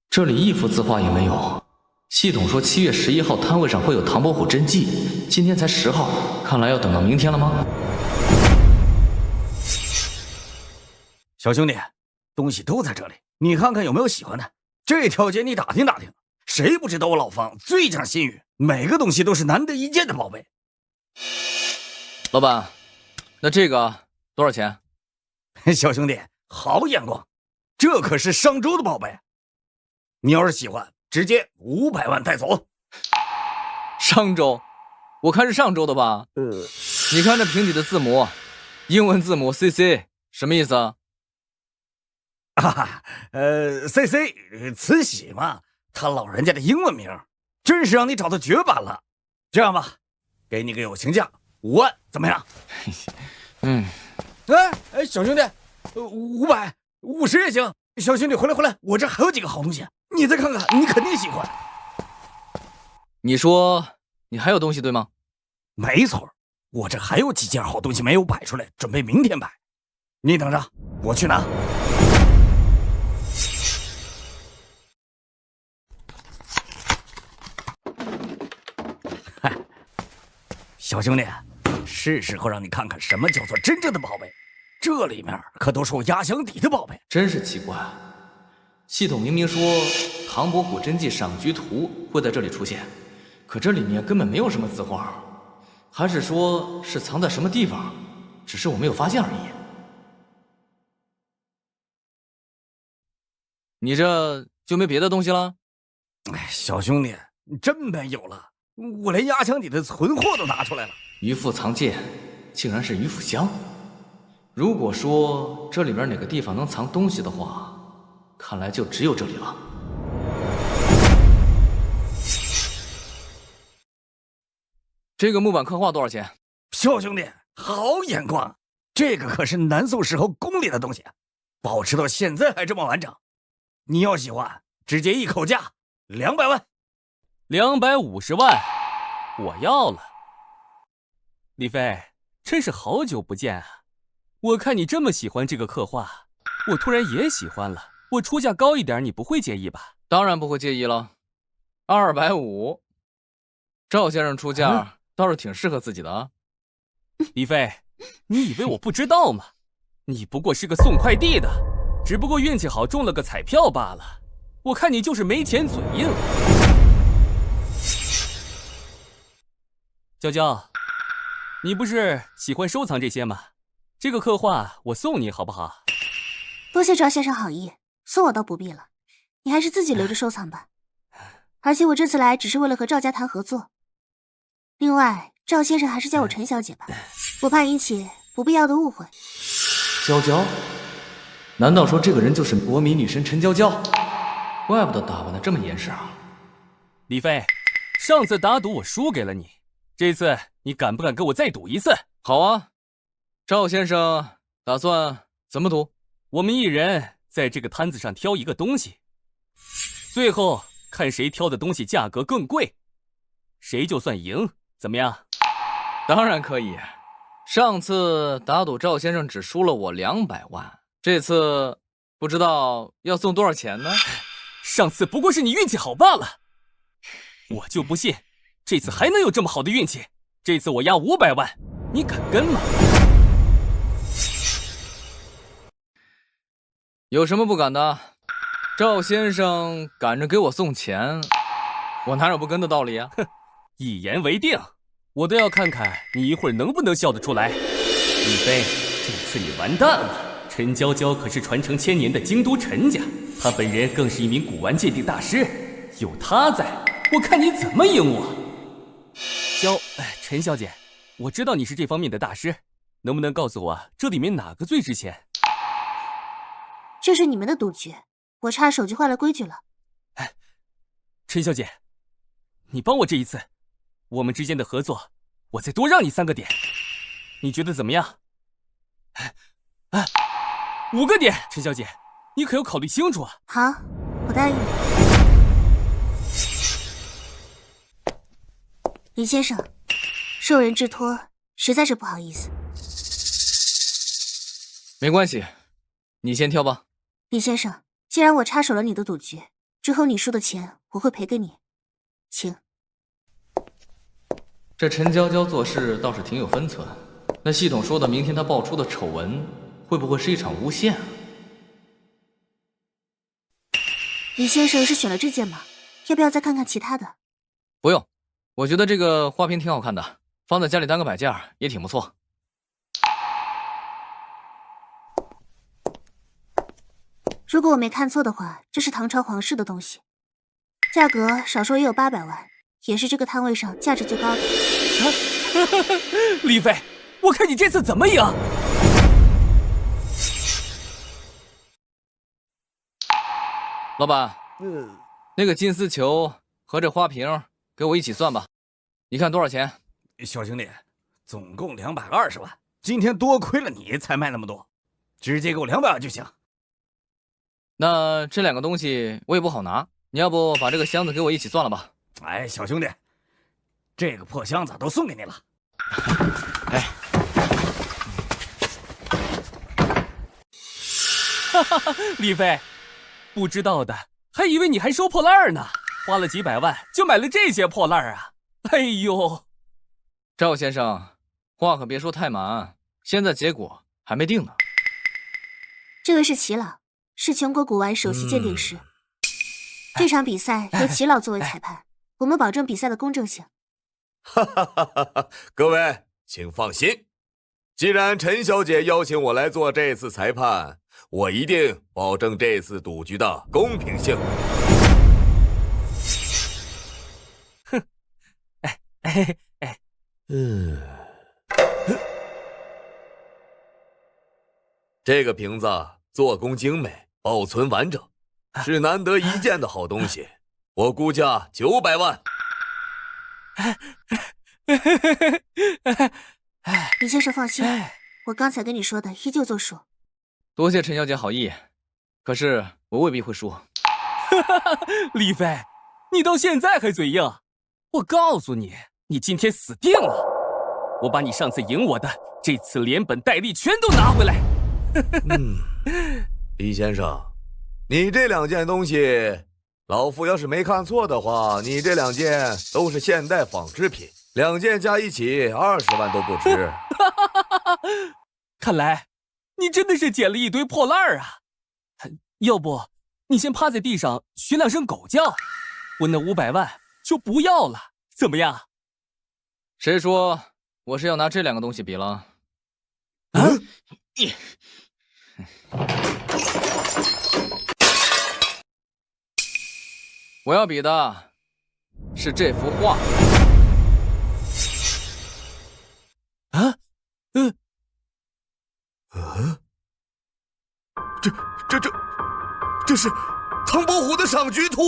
S2: 这里一幅字画也没有。系统说7月11号摊位上会有唐伯虎真迹，今天才10号，看来要等到明天了吗？
S13: 小兄弟，东西都在这里，你看看有没有喜欢的。这条街你打听打听，谁不知道我老方最讲信誉，每个东西都是难得一见的宝贝。
S2: 老板，那这个多少钱？
S13: 小兄弟，好眼光，这可是上周的宝贝，你要是喜欢，直接500万带走。
S2: 上周？我看是上周的吧？你看这瓶底的字母，英文字母 CC 什么意思啊
S13: ？CC 慈禧嘛，他老人家的英文名，真是让你找到绝版了。这样吧，给你个友情价5万，怎么样？哎，小兄弟，500，50也行。小兄弟，回来，我这还有几个好东西，你再看看，你肯定喜欢。
S2: 你说你还有东西对吗？
S13: 没错，我这还有几件好东西没有摆出来，准备明天摆。你等着，我去拿。小兄弟，是时候让你看看什么叫做真正的宝贝。这里面可都是我压箱底的宝贝。
S2: 真是奇怪，系统明明说《唐伯虎真迹赏菊图》会在这里出现，可这里面根本没有什么字画，还是说是藏在什么地方，只是我没有发现而已。你这就没别的东西了？
S13: 哎，小兄弟，真没有了，我连压箱底的存货都拿出来了。
S2: 鱼腹藏剑，竟然是鱼腹箱。如果说这里面哪个地方能藏东西的话，看来就只有这里了。这个木板刻画多少钱？
S13: 小兄弟，好眼光！这个可是南宋时候宫里的东西，保持到现在还这么完整。你要喜欢，直接一口价200万
S5: ，250万，我要了。李飞，真是好久不见啊！我看你这么喜欢这个刻画，我突然也喜欢了。我出价高一点，你不会介意吧？
S2: 当然不会介意了，250。赵先生出价倒是挺适合自己的啊。
S5: 李飞，你以为我不知道吗？你不过是个送快递的，只不过运气好中了个彩票罢了。我看你就是没钱嘴硬。娇娇，你不是喜欢收藏这些吗？这个刻画我送你好不好？
S1: 多谢赵先生好意，送我倒不必了，你还是自己留着收藏吧。而且我这次来只是为了和赵家谈合作。另外，赵先生还是叫我陈小姐吧，我怕引起不必要的误会。
S2: 娇娇？难道说这个人就是国民女神陈娇娇？怪不得打扮得这么严实啊！
S5: 李飞，上次打赌我输给了你，这次你敢不敢跟我再赌一次？
S2: 好啊，赵先生打算怎么赌？
S5: 我们一人在这个摊子上挑一个东西，最后看谁挑的东西价格更贵，谁就算赢，怎么样？
S2: 当然可以。上次打赌赵先生只输了我200万，这次不知道要送多少钱呢？
S5: 上次不过是你运气好罢了，我就不信这次还能有这么好的运气。这次我押500万，你敢跟吗？
S2: 有什么不敢的？赵先生赶着给我送钱，我哪有不跟的道理啊？
S5: 哼，一言为定，我都要看看你一会儿能不能笑得出来。李飞，这次你完蛋了。陈娇娇可是传承1000年的京都陈家，她本人更是一名古玩鉴定大师，有她在，我看你怎么赢我。陈小姐，我知道你是这方面的大师，能不能告诉我这里面哪个最值钱？
S1: 这是你们的赌局，我插手就坏了规矩了。
S5: 陈小姐，你帮我这一次，我们之间的合作，我再多让你3个点，你觉得怎么样？5个点，陈小姐，你可要考虑清楚啊！
S1: 好，我答应你。李先生，受人之托，实在是不好意思。
S2: 没关系，你先挑吧。
S1: 李先生，既然我插手了你的赌局，之后你输的钱我会赔给你，请。
S2: 这陈娇娇做事倒是挺有分寸。那系统说的明天她爆出的丑闻，会不会是一场诬陷啊？
S1: 李先生是选了这件吗？要不要再看看其他的？
S2: 不用，我觉得这个花瓶挺好看的，放在家里当个摆件也挺不错。
S1: 如果我没看错的话，这是唐朝皇室的东西，价格少说也有800万，也是这个摊位上价值最高的。
S5: 李飞，我看你这次怎么赢？
S2: 老板，那个金丝球和这花瓶给我一起算吧，你看多少钱？
S13: 小兄弟，总共220万，今天多亏了你才卖那么多，直接给我200万就行。
S2: 那这2个东西我也不好拿，你要不把这个箱子给我一起算了吧？
S13: 哎，小兄弟，这个破箱子都送给你了。
S2: 哎，
S5: 哈哈，李飞，不知道的还以为你还收破烂呢，花了几百万就买了这些破烂啊！哎呦，
S2: 赵先生，话可别说太满，现在结果还没定呢。
S1: 这位是齐老，是全国古玩首席鉴定师。这场比赛由齐老作为裁判，我们保证比赛的公正性。
S9: 哈哈哈哈哈！各位，请放心，既然陈小姐邀请我来做这次裁判，我一定保证这次赌局的公平性。
S5: 哼，哎，
S9: 这个瓶子做工精美，保存完整，是难得一见的好东西，我估价900万。
S1: 李先生放心，我刚才跟你说的依旧作数。
S2: 多谢陈小姐好意，可是我未必会输。
S5: 李飞，你到现在还嘴硬？我告诉你，你今天死定了！我把你上次赢我的，这次连本带利全都拿回来。
S9: 李先生，你这2件东西，老夫要是没看错的话，你这2件都是现代仿制品，2件加一起20万都不值。
S5: 看来你真的是捡了一堆破烂啊！要不你先趴在地上学2声狗叫，我那500万就不要了，怎么样？
S2: 谁说我是要拿这2个东西比了？我要比的是这幅画。
S9: 这是唐伯虎的赏菊图。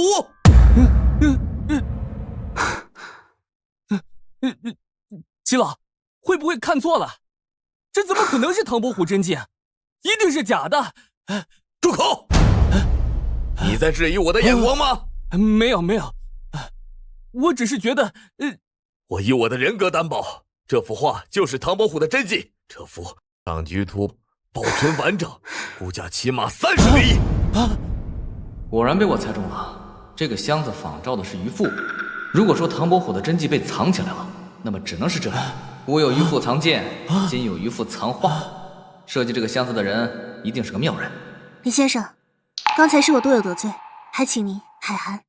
S5: 齐老，会不会看错了？这怎么可能是唐伯虎真迹？一定是假的！
S9: 住口！你在质疑我的眼光吗？
S5: 没有，我只是觉得，
S9: 我以我的人格担保，这幅画就是唐伯虎的真迹。这幅赏菊图保存完整，估价起码30个亿。
S2: 果然被我猜中了，这个箱子仿照的是渔父。如果说唐伯虎的真迹被藏起来了，那么只能是这里。古有渔父藏剑，今有渔父藏画。设计这个箱子的人一定是个妙人。
S1: 李先生，刚才是我多有得罪，还请您海涵。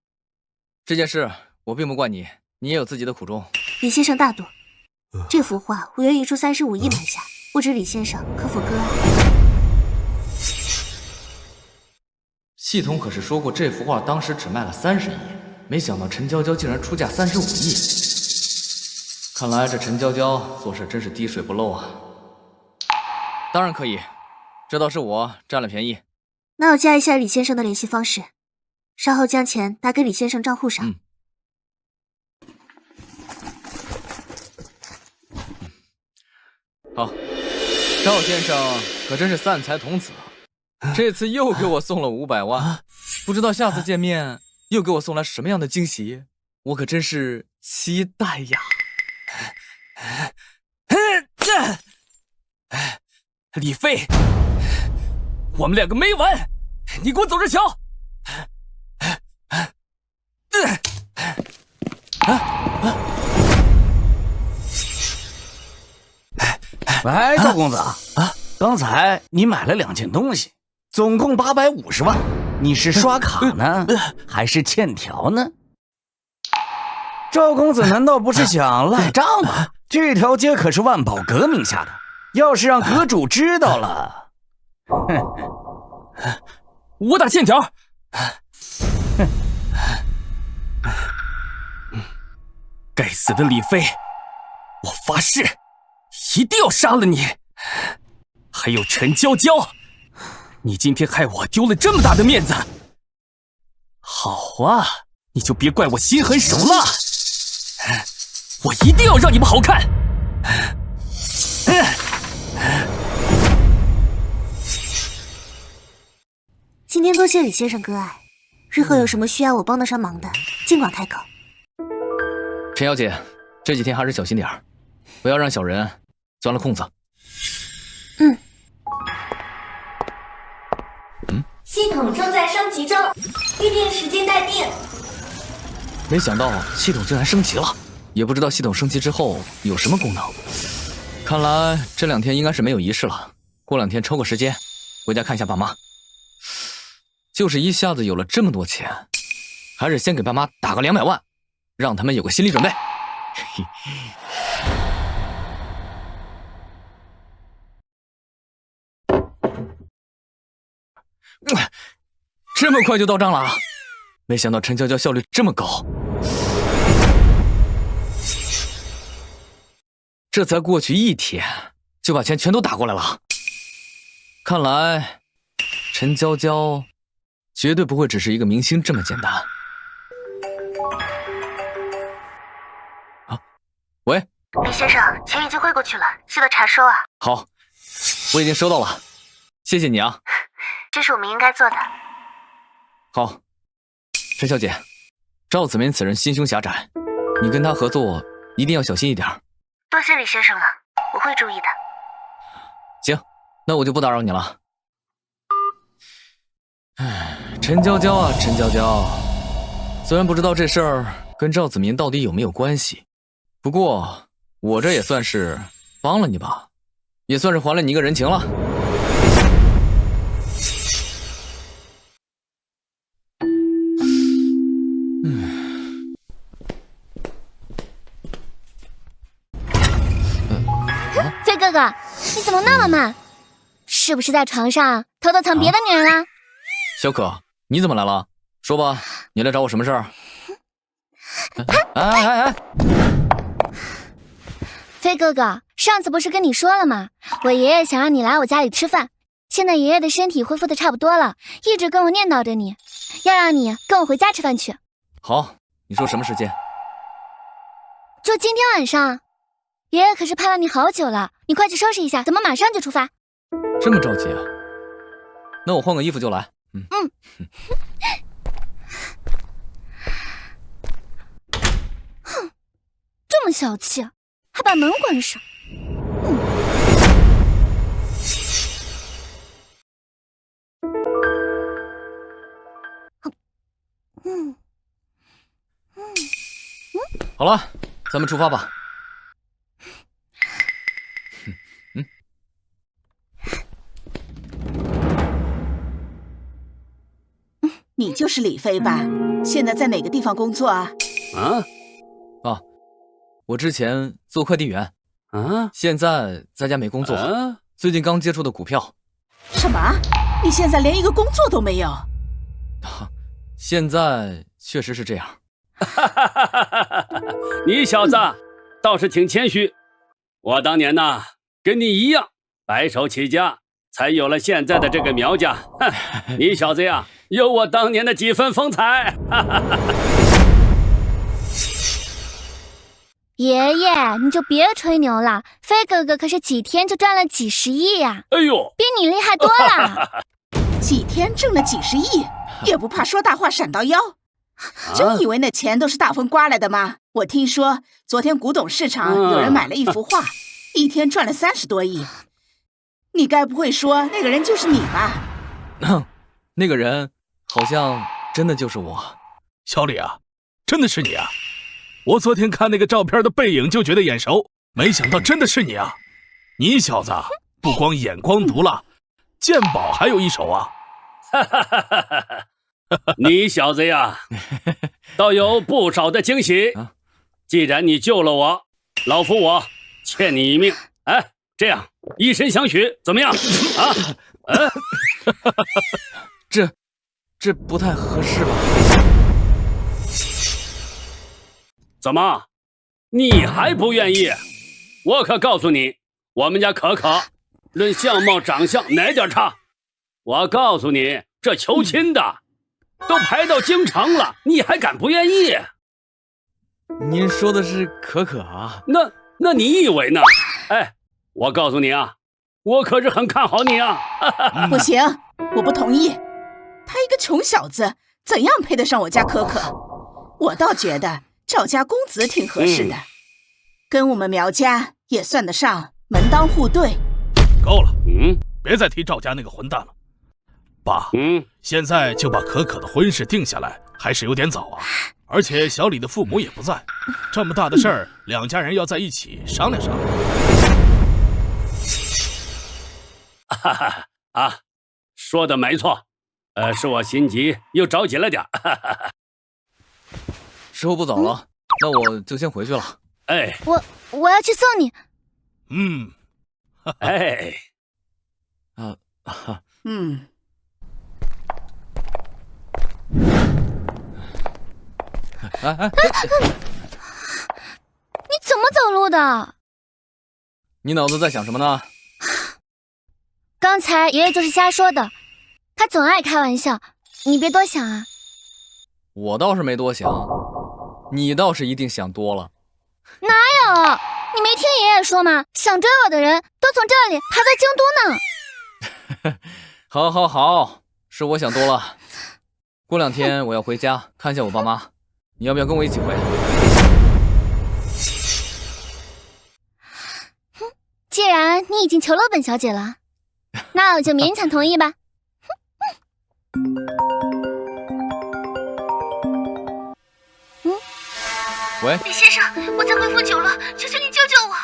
S2: 这件事我并不怪你，你也有自己的苦衷。
S1: 李先生大度，这幅画我愿意出35亿买下，不知李先生可否割爱？
S2: 系统可是说过这幅画当时只卖了30亿，没想到陈娇娇竟然出价35亿。看来这陈娇娇做事真是滴水不漏啊。当然可以，这倒是我占了便宜。
S1: 那我加一下李先生的联系方式，稍后将钱打给李先生账户上。
S2: 好，赵先生可真是散财童子，这次又给我送了500万，不知道下次见面又给我送来什么样的惊喜，我可真是期待呀。
S5: 李飞，我们2个没完，你给我走着瞧！
S13: 喂，赵公子刚才你买了2件东西，总共850万，你是刷卡呢，还是欠条呢？赵公子难道不是想赖账吗？这条街可是万宝阁名下的，要是让阁主知道了，
S5: 我打欠条。该死的李飞，我发誓一定要杀了你！还有陈娇娇，你今天害我丢了这么大的面子，好啊，你就别怪我心狠手辣，我一定要让你们好看！
S1: 今天多谢李先生割爱，日后有什么需要我帮得上忙的，尽管开口。
S2: 陈小姐，这几天还是小心点儿，不要让小人钻了空子。
S1: 系统正在升级中，预定时间待定。
S2: 没想到系统竟然升级了，也不知道系统升级之后有什么功能。看来这2天应该是没有仪式了，过2天抽个时间回家看一下爸妈。就是一下子有了这么多钱，还是先给爸妈打个200万，让他们有个心理准备。这么快就到账了，没想到陈娇娇效率这么高。这才过去1天，就把钱全都打过来了。看来陈娇娇绝对不会只是一个明星这么简单。啊，喂，
S1: 李先生，钱已经汇过去了，记得查收啊。
S2: 好，我已经收到了，谢谢你啊。
S1: 这是我们应该做的。
S2: 好，陈小姐，赵子明此人心胸狭窄，你跟他合作一定要小心一点。
S1: 多谢李先生了，我会注意的。
S2: 行，那我就不打扰你了。陈娇娇啊，陈娇娇，虽然不知道这事儿跟赵子明到底有没有关系，不过我这也算是帮了你吧，也算是还了你一个人情了。
S4: 飞哥哥，你怎么那么慢？是不是在床上偷偷藏别的女人了？
S2: 小可，你怎么来了？说吧，你来找我什么事儿？
S4: 飞哥哥，上次不是跟你说了吗？我爷爷想让你来我家里吃饭，现在爷爷的身体恢复的差不多了，一直跟我念叨着你，要让你跟我回家吃饭去。
S2: 好，你说什么时间？
S4: 就今天晚上。爷爷可是盼了你好久了，你快去收拾一下，咱们马上就出发。
S2: 这么着急啊？那我换个衣服就来。
S4: 哼，这么小气，还把门关上。
S2: 好了，咱们出发吧。
S11: 你就是李飞吧？现在在哪个地方工作啊？
S2: 我之前做快递员，现在在家没工作，最近刚接触的股票。
S11: 什么？你现在连一个工作都没有？
S2: 现在确实是这样。
S10: 你小子倒是挺谦虚，我当年呢跟你一样白手起家，才有了现在的这个苗家。你小子呀，有我当年的几分风采。
S4: 爷爷，你就别吹牛了，飞哥哥可是几天就赚了几十亿呀！
S10: 哎呦，
S4: 比你厉害多了。
S11: 几天挣了几十亿，也不怕说大话闪到腰？真以为那钱都是大风刮来的吗？我听说昨天古董市场有人买了一幅画，一天赚了30多亿。你该不会说那个人就是你吧？
S2: 那个人好像真的就是我。
S8: 小李啊，真的是你啊！我昨天看那个照片的背影就觉得眼熟，没想到真的是你啊！你小子不光眼光毒辣，鉴宝还有一手啊！
S10: 你小子呀，倒有不少的惊喜。既然你救了我，老夫我欠你一命。哎，这样以身相许怎么样？
S2: 这不太合适吧？
S10: 怎么，你还不愿意？我可告诉你，我们家可可论相貌长相哪点差？我告诉你，这求亲的都排到京城了，你还敢不愿意？
S2: 您说的是可可啊？
S10: 那你以为呢？哎，我告诉你啊，我可是很看好你啊！
S11: 不行，我不同意。他一个穷小子，怎样配得上我家可可？我倒觉得赵家公子挺合适的，跟我们苗家也算得上门当户对。
S8: 够了，别再提赵家那个混蛋了。爸，现在就把可可的婚事定下来，还是有点早啊。而且小李的父母也不在，这么大的事儿，两家人要在一起商量商量。
S10: 哈哈啊，说的没错，是我心急又着急了点。
S2: 时候不早了，那我就先回去了。
S10: 哎，
S4: 我要去送你。
S10: 哎，
S4: 你怎么走路的？
S2: 你脑子在想什么呢？
S4: 刚才爷爷就是瞎说的，他总爱开玩笑，你别多想啊。
S2: 我倒是没多想，你倒是一定想多了。
S4: 哪有？你没听爷爷说吗？想追我的人都从这里排在京都呢。
S2: 好，是我想多了。过2天我要回家看一下我爸妈，你要不要跟我一起回？
S4: 既然你已经求了本小姐了，那我就勉强同意吧。
S2: 喂，
S4: 李先生，我在恢复酒了，求求你救救我！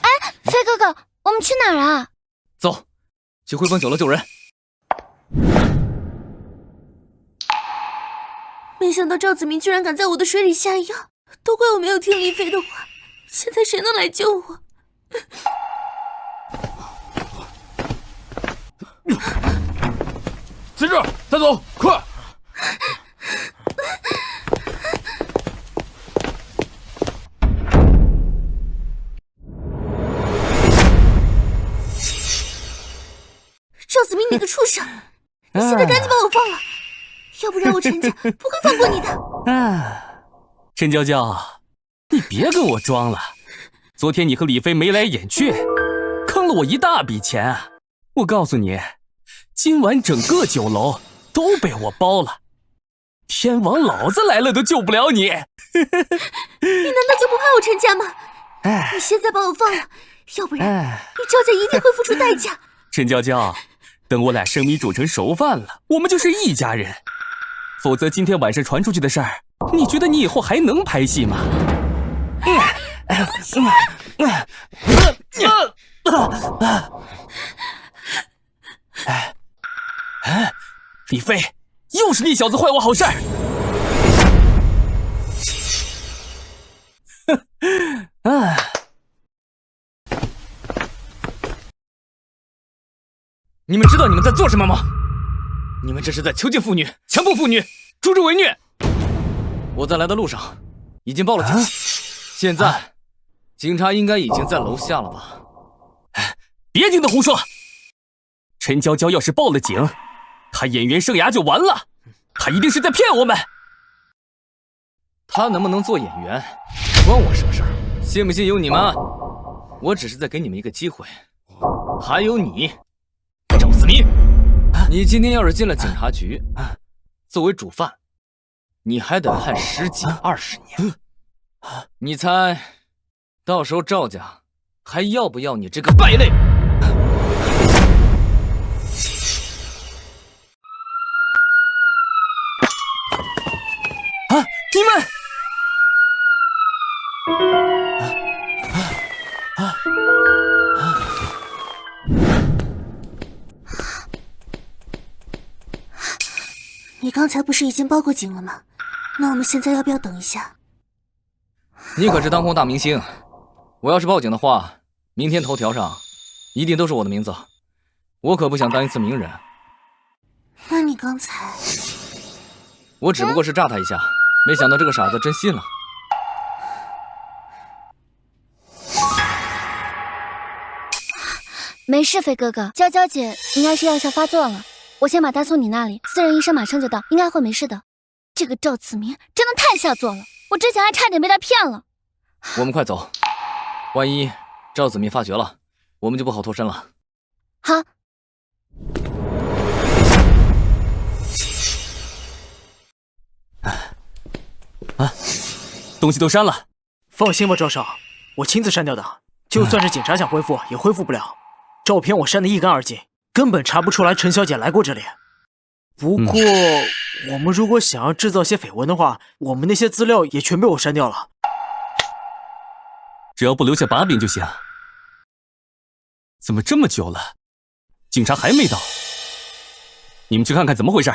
S4: 哎，飞哥哥，我们去哪儿啊？
S2: 走，去汇丰酒楼救人。
S3: 没想到赵子明居然敢在我的水里下药，都怪我没有听李飞的话。现在谁能来救我？
S12: 在这儿，带走，快！
S3: 赵子明，你个畜生！你现在赶紧把我放了，要不然我陈家不会放过你的。
S5: 陈娇娇，你别跟我装了。昨天你和李飞眉来眼去，坑了我一大笔钱。我告诉你，今晚整个酒楼都被我包了。天王老子来了都救不了你。你难
S3: 道就不怕我陈家吗？你现在把我放了，要不然你赵家一定会付出代价。
S5: 陈娇娇，等我俩生米煮成熟饭了，我们就是一家人。否则今天晚上传出去的事儿，你觉得你以后还能拍戏吗？李飞，又是你小子坏我好事儿！
S2: 你们知道你们在做什么吗？你们这是在囚禁妇女、强迫妇女、助纣为虐。我在来的路上已经报了警，现在警察应该已经在楼下了吧？
S5: 别听他胡说！陈娇娇要是报了警，她演员生涯就完了。她一定是在骗我们。
S2: 她能不能做演员，关我什么事儿？信不信由你们。我只是在给你们一个机会。还有你，赵思明，你今天要是进了警察局，作为主犯，你还得判10几20年。你猜，到时候赵家还要不要你这个败类？
S5: 你们！
S3: 你刚才不是已经报过警了吗？那我们现在要不要等一下？
S2: 你可是当红大明星，我要是报警的话，明天头条上一定都是我的名字。我可不想当一次名人。
S3: 那你刚才……
S2: 我只不过是炸他一下，没想到这个傻子真信了。
S4: 没事，飞哥哥，娇娇姐应该是药效发作了，我先把她送你那里，私人医生马上就到，应该会没事的。这个赵子明真的太下作了，我之前还差点被他骗了。
S2: 我们快走，万一赵子明发觉了，我们就不好脱身了。
S4: 好。
S5: 东西都删了。
S6: 放心吧，赵少，我亲自删掉的。就算是警察想恢复，也恢复不了。照片我删得一干二净，根本查不出来陈小姐来过这里。不过，我们如果想要制造些绯闻的话，我们那些资料也全被我删掉了。
S5: 只要不留下把柄就行。怎么这么久了，警察还没到？你们去看看怎么回事。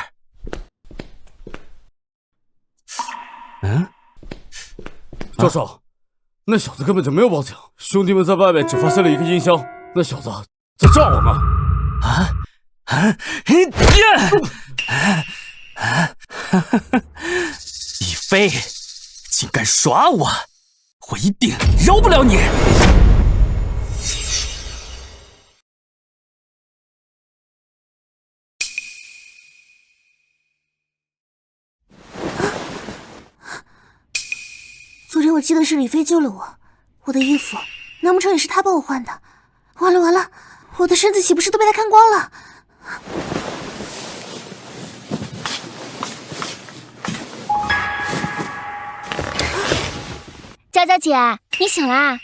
S12: 赵少，那小子根本就没有报警，兄弟们在外面只发现了一个音箱，那小子在炸我们。
S5: 李飞，竟敢耍我，我一定饶不了你！
S1: 昨天我记得是李飞救了我，我的衣服难不成也是他帮我换的？完了完了，我的身子岂不是都被他看光了？
S4: 娇娇姐，你醒啦？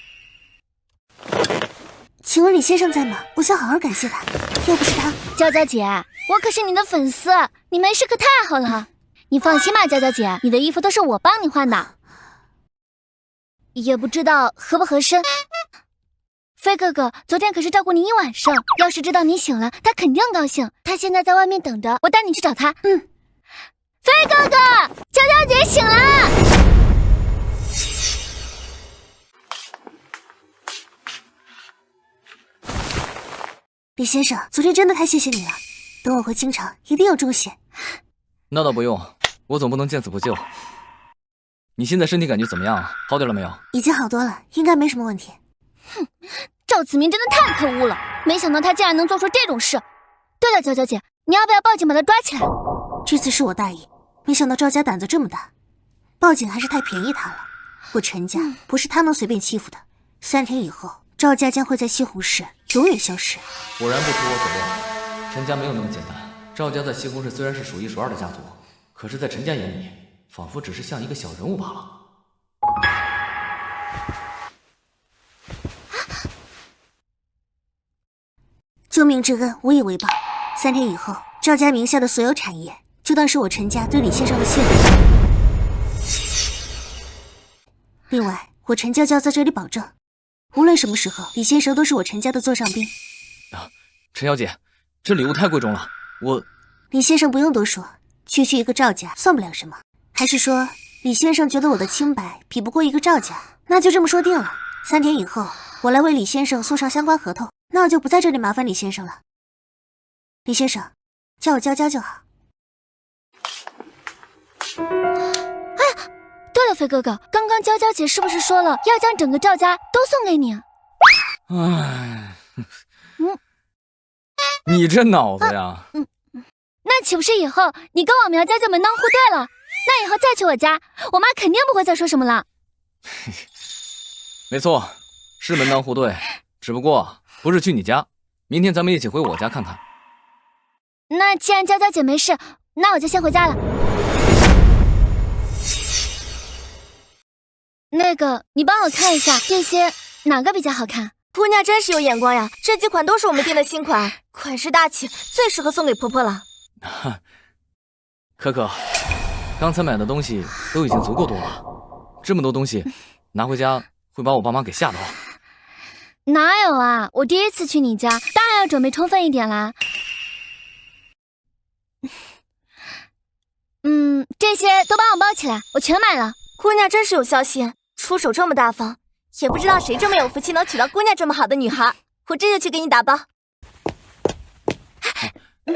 S1: 请问李先生在吗？我想好好感谢他，要不是他……
S4: 娇娇姐，我可是你的粉丝，你没事可太好了。你放心吧，娇娇姐，你的衣服都是我帮你换的。也不知道合不合身。飞哥哥昨天可是照顾你一晚上，要是知道你醒了，他肯定高兴。他现在在外面等着，我带你去找他。飞哥哥，娇娇姐醒了。
S1: 李先生，昨天真的太谢谢你了，等我回京城一定有重谢。
S2: 那倒不用，我总不能见死不救。你现在身体感觉怎么样？好点了没有？
S1: 已经好多了，应该没什么问题。
S4: 哼，赵子明真的太可恶了，没想到他竟然能做出这种事。对了，娇娇姐，你要不要报警把他抓起来？
S1: 这次是我大意，没想到赵家胆子这么大，报警还是太便宜他了。我陈家不是他能随便欺负的。3天以后，赵家将会在西红柿永远消失。
S2: 果然不出我所料，陈家没有那么简单。赵家在西红柿虽然是数1数2的家族，可是在陈家眼里，仿佛只是像一个小人物罢了。
S1: 救命之恩无以为报，3天以后，赵家名下的所有产业就当是我陈家对李先生的谢礼。另外，我陈家就要在这里保证，无论什么时候，李先生都是我陈家的座上宾。
S2: 陈小姐，这礼物太贵重了，
S1: 李先生不用多说，区区一个赵家算不了什么。还是说，李先生觉得我的清白比不过一个赵家？那就这么说定了。3天以后，我来为李先生送上相关合同，那我就不在这里麻烦李先生了。李先生，叫我娇娇就好。
S4: 哎，对了，飞哥哥，刚刚娇娇姐是不是说了要将整个赵家都送给你？
S2: 你这脑子呀！
S4: 那岂不是以后你跟我苗家就门当户对了？那以后再去我家，我妈肯定不会再说什么了。
S2: 没错，是门当户对，只不过不是去你家。明天咱们一起回我家看看。
S4: 那既然娇娇姐没事，那我就先回家了。那个，你帮我看一下这些哪个比较好看？
S1: 姑娘真是有眼光呀，这几款都是我们店的新款，款式大气，最适合送给婆婆了。
S2: 可可，刚才买的东西都已经足够多了，这么多东西拿回家会把我爸妈给吓到。
S4: 哪有啊，我第一次去你家，当然要准备充分一点啦。这些都帮我包起来，我全买了。
S1: 姑娘真是有孝心，出手这么大方，也不知道谁这么有福气能娶到姑娘这么好的女孩。我这就去给你打包。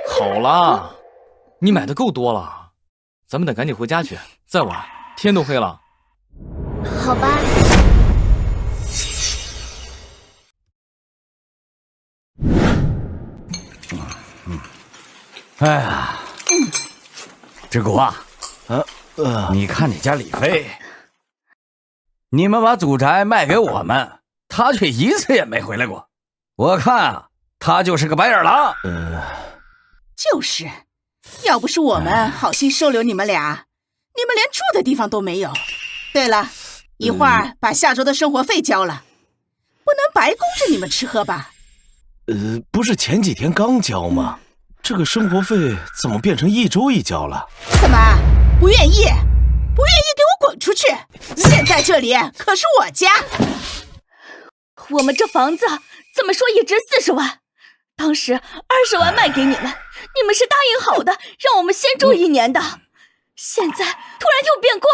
S2: 好啦，你买的够多了，咱们得赶紧回家去，再晚天都黑了。
S4: 好吧。
S13: 哎呀，志国啊，你看你家李飞，你们把祖宅卖给我们，他却一次也没回来过。我看啊，他就是个白眼狼。
S11: 就是，要不是我们好心收留你们俩，你们连住的地方都没有。对了，一会儿把下周的生活费交了，不能白供着你们吃喝吧？
S9: 不是前几天刚交吗？这个生活费怎么变成1周一交了？
S11: 怎么不愿意？不愿意给我滚出去！现在这里可是我家。
S3: 我们这房子怎么说也值40万，当时20万卖给你们，你们是答应好的，让我们先住1年的，现在突然又变卦。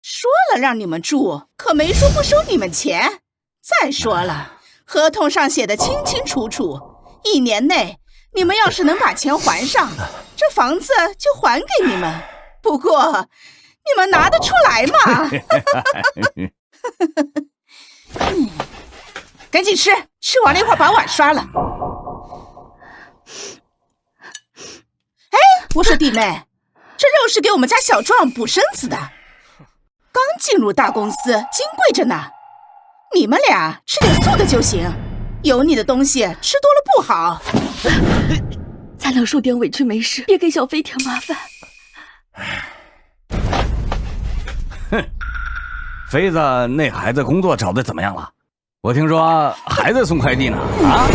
S11: 说了让你们住，可没说不收你们钱。再说了，合同上写的清清楚楚，1年内你们要是能把钱还上，这房子就还给你们。不过你们拿得出来吗？赶紧吃，吃完了一会儿把碗刷了。哎，我说弟妹，这肉是给我们家小壮补身子的，刚进入大公司，金贵着呢。你们俩吃点素的就行，油腻的东西吃多了不好。
S3: 咱俩受点委屈没事，别给小飞添麻烦。
S13: 哼，飞子那孩子工作找的怎么样了？我听说还在送快递呢。啊！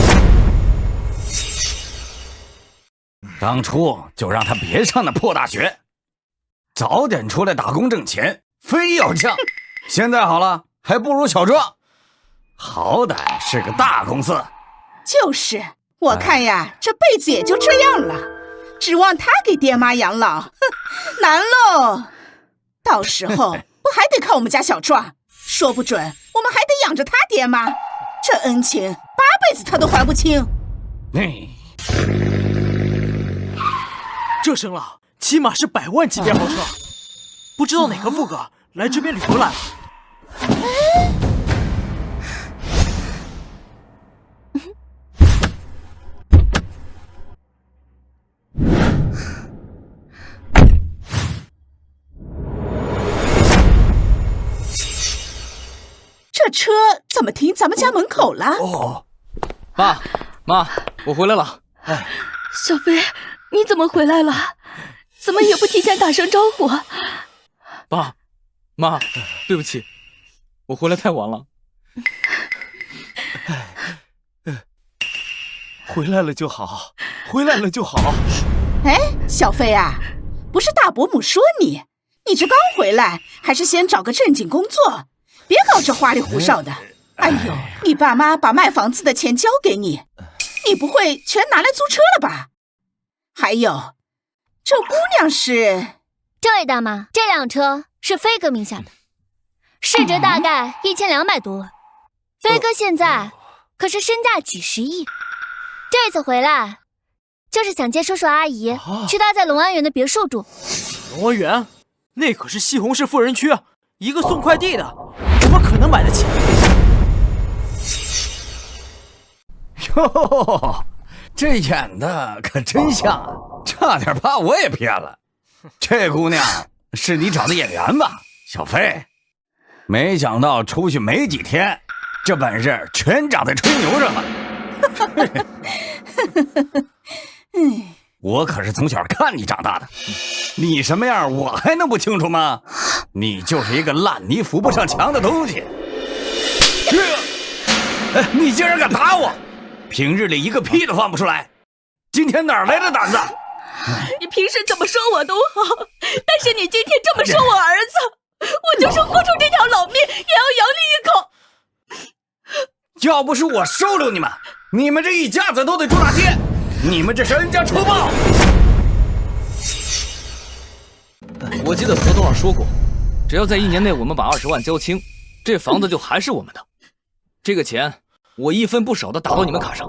S13: 当初就让他别上那破大学，早点出来打工挣钱，非要犟。现在好了，还不如小壮，好歹是个大公司。
S11: 就是，我看呀，这辈子也就这样了，指望他给爹妈养老，哼，难喽。到时候不还得靠我们家小壮？说不准我们还得养着他爹妈，这恩情8辈子他都还不清。
S6: 这声浪起码是100万级别豪车，不知道哪个富哥来这边旅游来了。
S11: 这车怎么停咱们家门口了？
S2: 哦，爸妈，我回来了。
S3: 哎，小飞，你怎么回来了？怎么也不提前打声招呼？
S2: 爸妈，对不起，我回来太晚了。
S9: 回来了就好，回来了就好。
S11: 哎，小飞啊，不是大伯母说你这刚回来，还是先找个正经工作，别搞这花里胡哨的。哎呦，你爸妈把卖房子的钱交给你，你不会全拿来租车了吧？还有，这姑娘是……
S4: 这位大妈，这辆车是飞哥名下的，市值大概1200多万。飞哥现在可是身价几10亿，这次回来就是想接叔叔阿姨去他在龙安园的别墅住。
S6: 龙安园那可是西红柿富人区，一个送快递的怎么可能买得起？
S13: 哟，这演的可真像啊，差点把我也骗了。这姑娘是你找的演员吧，小飞？没想到出去没几天，这本事全长在吹牛上了。我可是从小看你长大的，你什么样我还能不清楚吗？你就是一个烂泥扶不上墙的东西。你竟然敢打我！平日里一个屁都放不出来，今天哪来的胆子？
S3: 你平时怎么说我都好，但是你今天这么说我儿子，我就是豁出这条老命也要咬你一口。
S13: 要不是我收留你们，你们这一家子都得住大街，你们这是恩将仇报。
S2: 我记得合同上说过，只要在1年内我们把20万交清，这房子就还是我们的。这个钱我1分不少的打到你们卡上。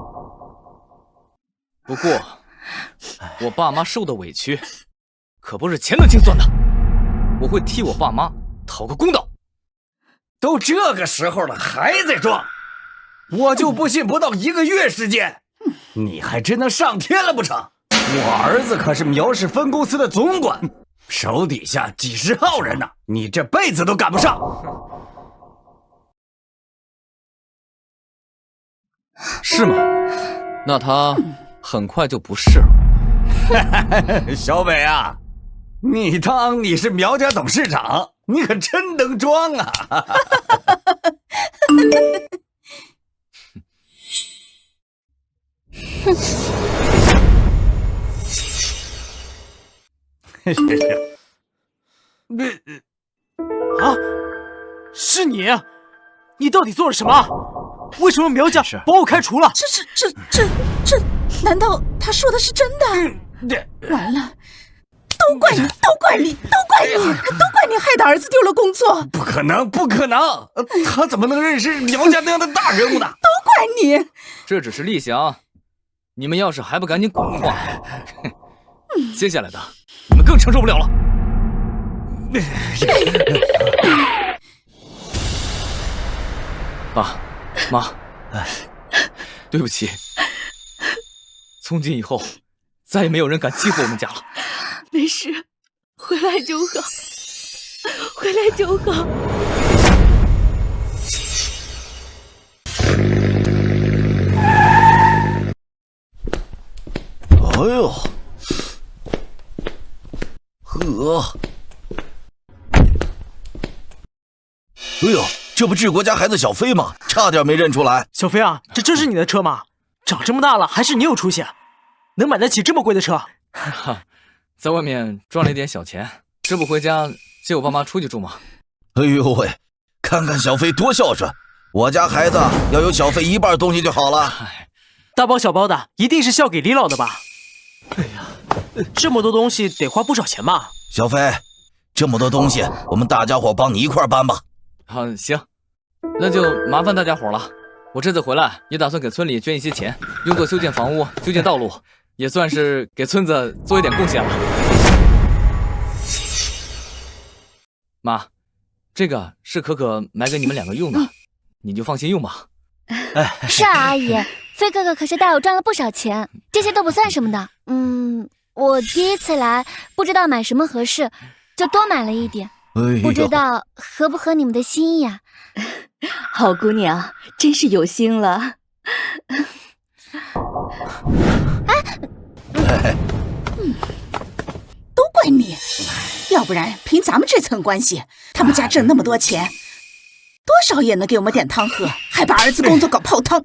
S2: 不过我爸妈受的委屈可不是钱能清算的，我会替我爸妈讨个公道。
S13: 都这个时候了还在装，我就不信不到1个月时间你还真能上天了不成？我儿子可是苗氏分公司的总管，手底下几10号人呢，你这辈子都赶不上。
S2: 是吗？那他很快就不是了。
S13: 小北啊，你当你是苗家董事长，你可真能装啊！
S6: 啊，是你？你到底做了什么？为什么苗家把我开除了？
S11: 这，难道他说的是真的？完了，都怪你，都怪你，都怪你，都怪你害得儿子丢了工作！
S13: 不可能，不可能！他怎么能认识苗家那样的大人物呢？
S11: 都怪你！
S2: 这只是例行，你们要是还不赶紧滚的话，接下来的你们更承受不了了。爸妈，对不起，从今以后再也没有人敢欺负我们家了。
S3: 没事，回来就好，回来就好。
S13: 哎呦，呵，哎呦，这不治国家孩子小飞吗？差点没认出来。
S6: 小飞啊，这真是你的车吗？长这么大了还是你有出息，能买得起这么贵的车？
S2: 哈，在外面赚了一点小钱，这不回家接我爸妈出去住吗？
S13: 哎呦喂，看看小飞多孝顺，我家孩子要有小飞一半东西就好了。
S6: 大包小包的，一定是孝给李老的吧？哎呀，这么多东西得花不少钱吧？
S13: 小飞，这么多东西，我们大家伙帮你一块搬吧。
S2: 行，那就麻烦大家伙了。我这次回来也打算给村里捐一些钱，用作修建房屋、修建道路，也算是给村子做一点贡献了。妈，这个是可可买给你们2个用的，你就放心用吧。
S4: 是啊，阿姨，飞哥哥可是带我赚了不少钱，这些都不算什么的。我第一次来，不知道买什么合适，就多买了一点。不知道合不合你们的心意啊？
S3: 好姑娘，真是有心了。
S11: 都怪你，要不然凭咱们这层关系，他们家挣那么多钱，多少也能给我们点汤喝，还把儿子工作搞泡汤。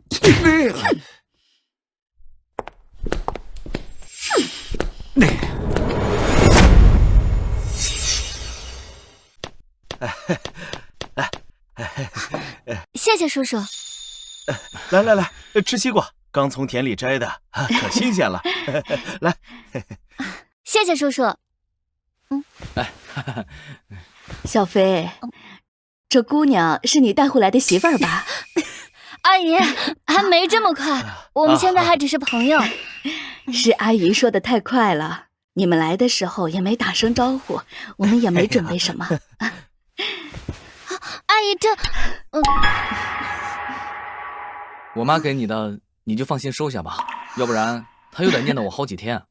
S4: 谢谢叔叔。
S14: 来，吃西瓜，刚从田里摘的，可新鲜了。来，
S4: 谢谢叔叔。
S3: 小飞，这姑娘是你带回来的媳妇儿吧？
S4: 阿姨，还没这么快，我们现在还只是朋友。
S3: 是阿姨说的太快了，你们来的时候也没打声招呼，我们也没准备什么。
S4: 阿姨，这，
S2: 我妈给你的，你就放心收下吧，要不然她又得念叨我好几天。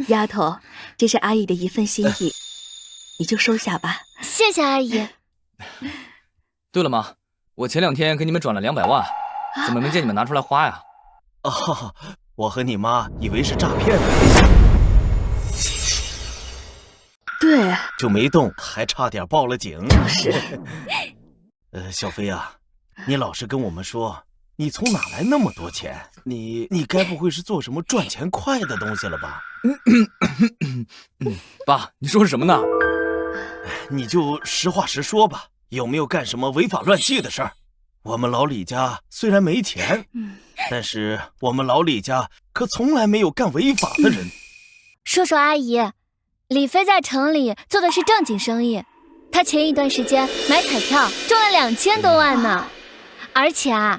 S3: 丫头，这是阿姨的一份心意，你就收下吧。
S4: 谢谢阿姨。
S2: 对了妈，我前2天给你们转了200万，怎么没见你们拿出来花呀？
S14: 哦，我和你妈以为是诈骗呢。
S3: 对，
S14: 就没动，还差点报了警。
S3: 就是。
S14: 小飞啊，你老实跟我们说，你从哪来那么多钱？你该不会是做什么赚钱快的东西了吧？
S2: 爸，你说什么呢？
S14: 你就实话实说吧，有没有干什么违法乱纪的事儿？我们老李家虽然没钱，但是我们老李家可从来没有干违法的人。
S4: 叔叔阿姨，李飞在城里做的是正经生意，他前一段时间买彩票中了2000多万呢。而且啊，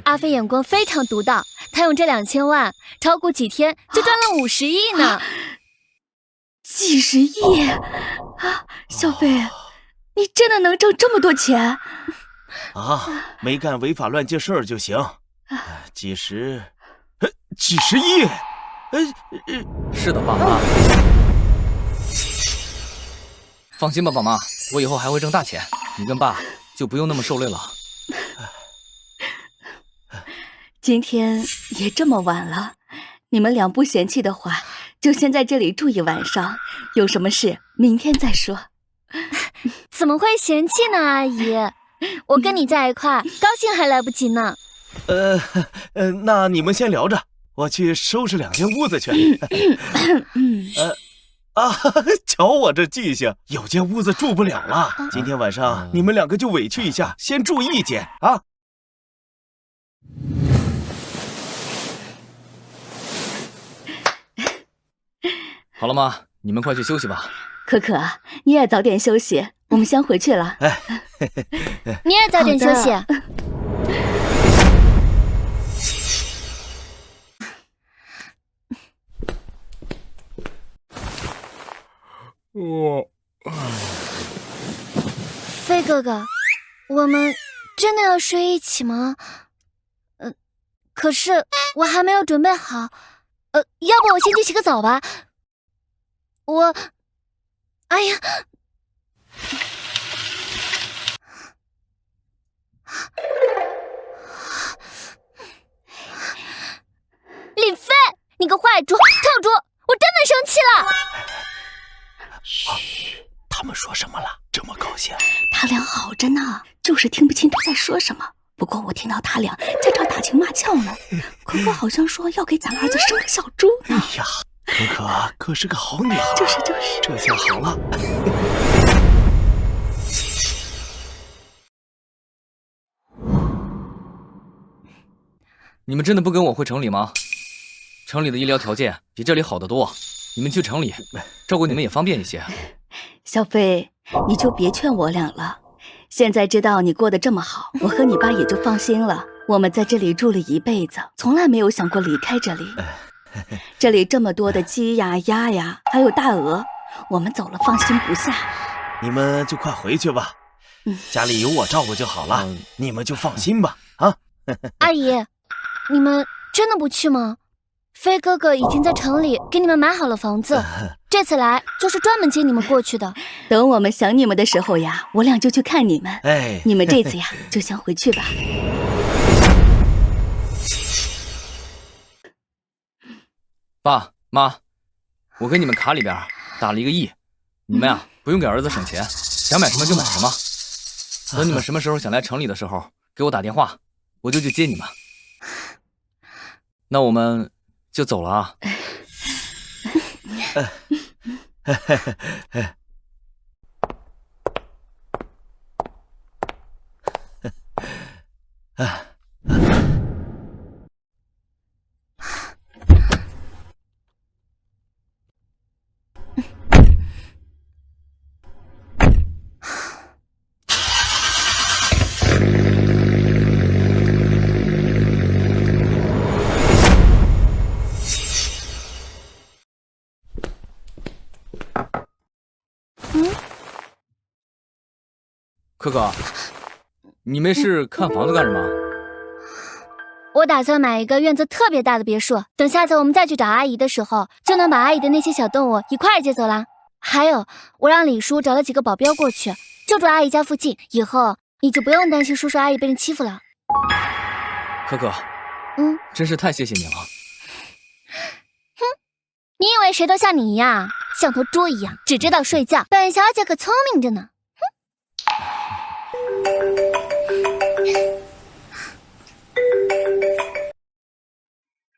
S4: 阿飞眼光非常独到，他用这2000万炒股几天就赚了50亿呢。
S3: 几十亿啊！小飞，你真的能挣这么多钱？
S14: 没干违法乱纪事儿就行。几十亿？
S2: 是的，爸妈。放心吧，爸妈，我以后还会挣大钱，你跟爸就不用那么受累了。
S3: 今天也这么晚了，你们俩不嫌弃的话，就先在这里住一晚上，有什么事明天再说。
S4: 怎么会嫌弃呢，阿姨？我跟你在一块，高兴还来不及呢。
S14: 那你们先聊着，我去收拾2间屋子去。瞧我这记性，有间屋子住不了了。今天晚上你们2个就委屈一下，先住1间啊。
S2: 好了吗？你们快去休息吧。
S3: 可可，你也早点休息，我们先回去了。
S4: 你也早点休息。飞哥哥，我们真的要睡一起吗？可是我还没有准备好。要不我先去洗个澡吧。哎呀，李飞，你个坏猪、臭猪，我真的生气了。
S14: 嘘，他们说什么了？这么高兴？
S3: 他俩好着呢，就是听不清他在说什么。不过我听到他俩在这打情骂俏呢。可可好像说要给咱儿子生个小猪呢。
S14: 哎呀，可可可是个好女孩。
S3: 就是，
S14: 这下好了。
S2: 你们真的不跟我回城里吗？城里的医疗条件比这里好得多，你们去城里，照顾你们也方便一些。
S3: 小飞，你就别劝我俩了。现在知道你过得这么好，我和你爸也就放心了。我们在这里住了一辈子，从来没有想过离开这里。这里这么多的鸡呀、鸭呀，还有大鹅，我们走了放心不下。
S14: 你们就快回去吧，家里有我照顾就好了，你们就放心吧。啊，
S4: 阿姨，你们真的不去吗？飞哥哥已经在城里给你们买好了房子，这次来就是专门接你们过去的。
S3: 等我们想你们的时候呀，我俩就去看你们。你们这次呀，就先回去吧。
S2: 爸妈，我给你们卡里边打了1个亿，你们呀不用给儿子省钱，想买什么就买什么。等你们什么时候想来城里的时候，给我打电话，我就去接你们。那我们就走了啊。可可，你没事看房子干什么？
S4: 我打算买一个院子特别大的别墅，等下次我们再去找阿姨的时候，就能把阿姨的那些小动物一块儿接走啦。还有，我让李叔找了几个保镖过去，就住阿姨家附近，以后你就不用担心叔叔阿姨被人欺负了。
S2: 可可，真是太谢谢你了。
S4: 哼，你以为谁都像你一样，像头猪一样，只知道睡觉？本小姐可聪明着呢。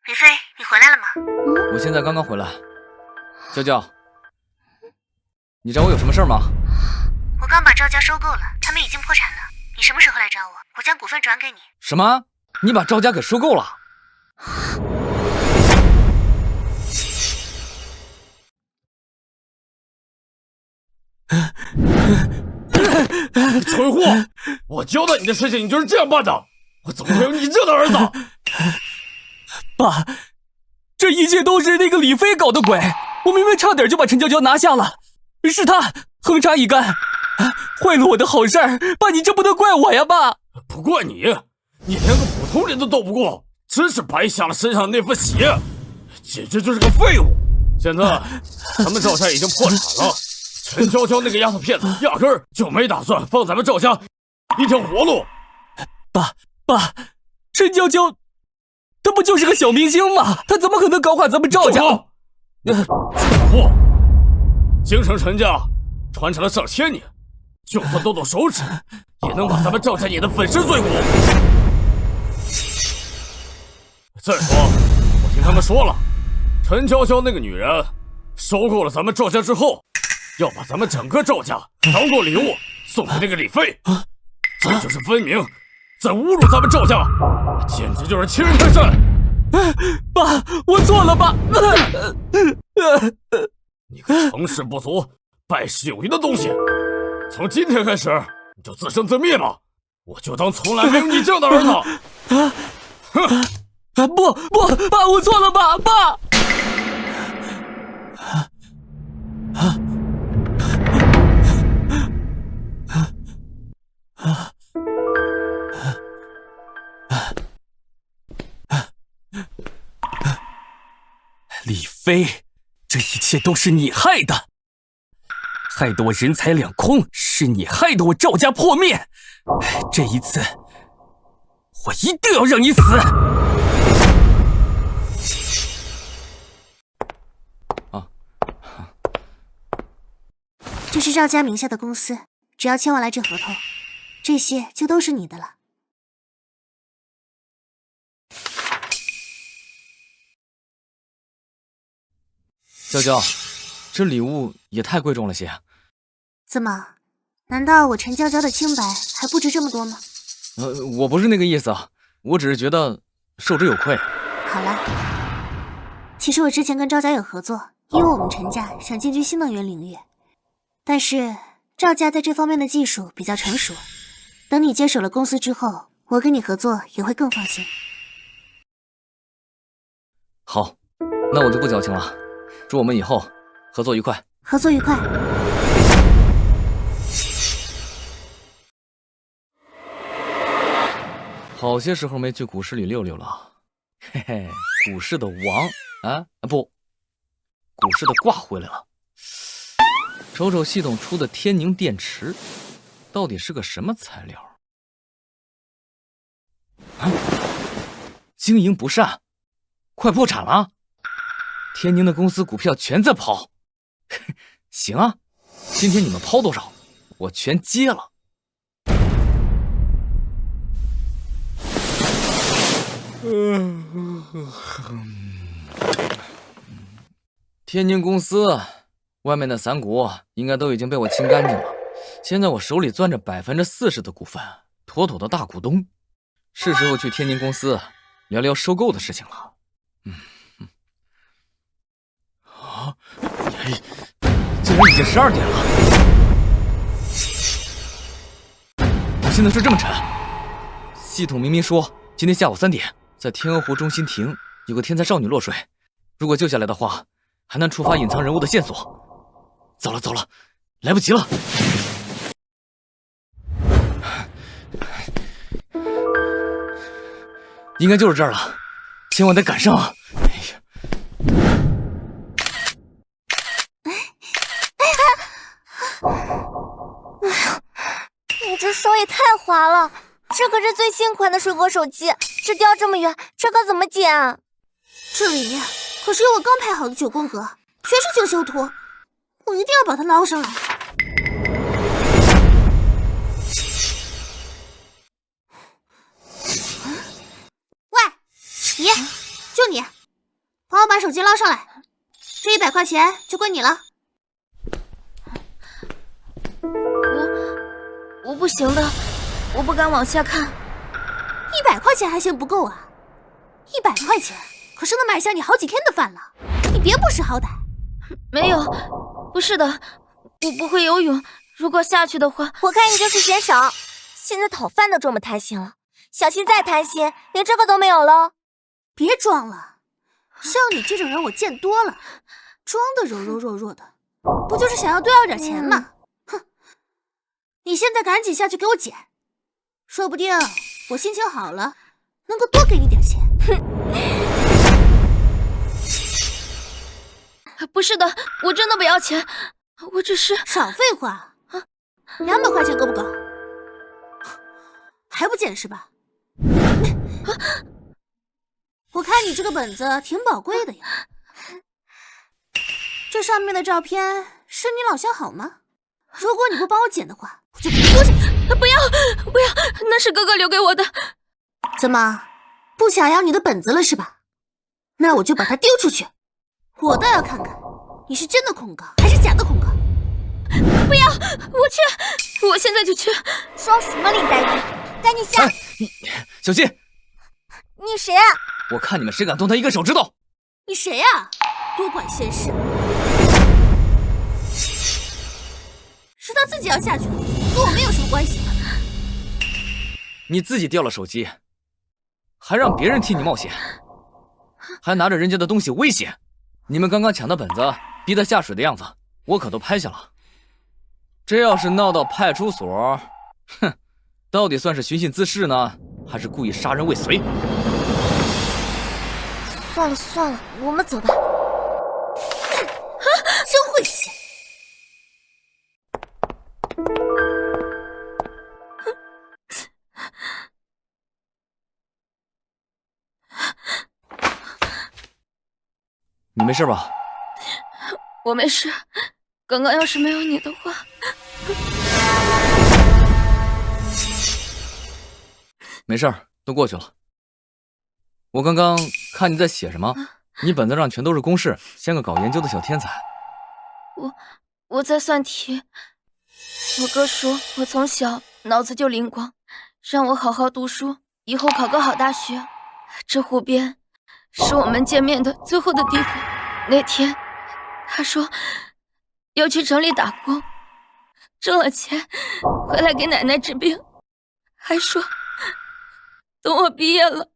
S15: 李飞，你回来了吗？
S2: 我现在刚刚回来。娇娇，你找我有什么事吗？
S15: 我刚把赵家收购了，他们已经破产了。你什么时候来找我？我将股份转给你。
S2: 什么？你把赵家给收购了？
S12: 蠢货！我交代你的事情，你就是这样办的？我怎么会有你这的儿子？
S5: 爸，这一切都是那个李飞搞的鬼！我明明差点就把陈娇娇拿下了，是他横插一杆，坏了我的好事儿。爸，你这不能怪我呀，爸！
S12: 不怪你，你连个普通人都斗不过，真是白瞎了身上的那份血，简直就是个废物。现在咱们赵家已经破产了，陈娇娇那个丫头片子压根儿就没打算放咱们赵家一条活路。
S5: 爸，陈娇娇他不就是个小明星吗？他怎么可能搞垮咱们赵家？
S12: 蠢货！京城陈家传承了上千年，就算动动手指，也能把咱们赵家碾得粉身碎骨。再说，我听他们说了，陈娇娇那个女人收购了咱们赵家之后，要把咱们整个赵家当做礼物送给那个李飞，这就是分明在侮辱咱们赵家，简直就是欺人太甚！
S5: 爸，我错了，爸。
S12: 你个成事不足败事有余的东西，从今天开始你就自生自灭吧，我就当从来没有你这样的儿子。
S5: 哼！不，爸，我错了，爸。李飞，这一切都是你害的，害得我人财两空，是你害得我赵家破灭。这一次，我一定要让你死！
S1: 这是赵家名下的公司，只要签完了这合同，这些就都是你的了。
S2: 娇娇，这礼物也太贵重了些。
S1: 怎么？难道我陈娇娇的清白还不值这么多吗？
S2: 我不是那个意思啊，我只是觉得受之有愧。
S1: 好了，其实我之前跟赵家有合作，因为我们陈家想进军新能源领域，但是赵家在这方面的技术比较成熟，等你接手了公司之后，我跟你合作也会更放心。
S2: 好，那我就不矫情了。祝我们以后合作愉快。
S1: 合作愉快。
S2: 好些时候没去股市里溜溜了，嘿嘿，股市的王不，股市的挂回来了。瞅瞅系统出的天宁电池，到底是个什么材料？经营不善，快破产了。天宁的公司股票全在抛，行啊，今天你们抛多少，我全接了。天宁公司外面的散股应该都已经被我清干净了，现在我手里攥着40%的股份，妥妥的大股东，是时候去天宁公司聊聊收购的事情了。竟然已经12点了，我现在睡这么沉。系统明明说今天下午3点在天鹅湖中心亭有个天才少女落水，如果救下来的话还能触发隐藏人物的线索。糟了，来不及了。应该就是这儿了，千万得赶上啊。
S1: 你这手也太滑了，这可是最新款的水果手机，这掉这么远，这可怎么捡啊？这里面可是有我刚拍好的9宫格，全是精修图，我一定要把它捞上来。喂，你，就你，帮我把手机捞上来，这100块钱就归你了。
S3: 我不行的，我不敢往下看。
S1: 100块钱还嫌不够啊？100块钱可是能买下你好几天的饭了，你别不识好歹。
S3: 没有，不是的，我不会游泳，如果下去的话，
S1: 我看你就是嫌少。现在讨饭都这么贪心了，小心再贪心，连这个都没有了。别装了，像你这种人我见多了，装的柔柔弱弱的，不就是想要多要点钱吗？哼！你现在赶紧下去给我捡，说不定我心情好了，能够多给你点钱。哼！
S3: 不是的，我真的不要钱，我只是……
S1: 少废话！200块钱够不够？还不捡是吧？我
S16: 你这个本子挺宝贵的呀。这上面的照片是你老相好吗？如果你不帮我剪的话，我就把它丢下去。
S3: 不要，不要，那是哥哥留给我的。
S16: 怎么，不想要你的本子了是吧？那我就把它丢出去。我倒要看看，你是真的恐高还是假的恐高。
S3: 不要，我去，我现在就去。
S1: 装什么林黛玉？赶紧下！
S2: 小心！
S1: 你谁啊？
S2: 我看你们谁敢动他一根手指头！
S16: 你谁啊？多管闲事！是他自己要下去的，跟我们有什么关系？
S2: 你自己掉了手机，还让别人替你冒险，还拿着人家的东西威胁。你们刚刚抢的本子，逼他下水的样子，我可都拍下了。这要是闹到派出所，哼，到底算是寻衅滋事呢，还是故意杀人未遂？
S1: 算了算了，我们走吧。
S16: 真会写。
S2: 你没事吧？
S3: 我没事，刚刚要是没有你的话，
S2: 没事儿，都过去了。我刚刚看你在写什么，你本子上全都是公式，像个搞研究的小天才。
S3: 我在算题。我哥说我从小脑子就灵光，让我好好读书，以后考个好大学。这湖边是我们见面的最后的地方。那天他说要去城里打工，挣了钱回来给奶奶治病，还说等我毕业了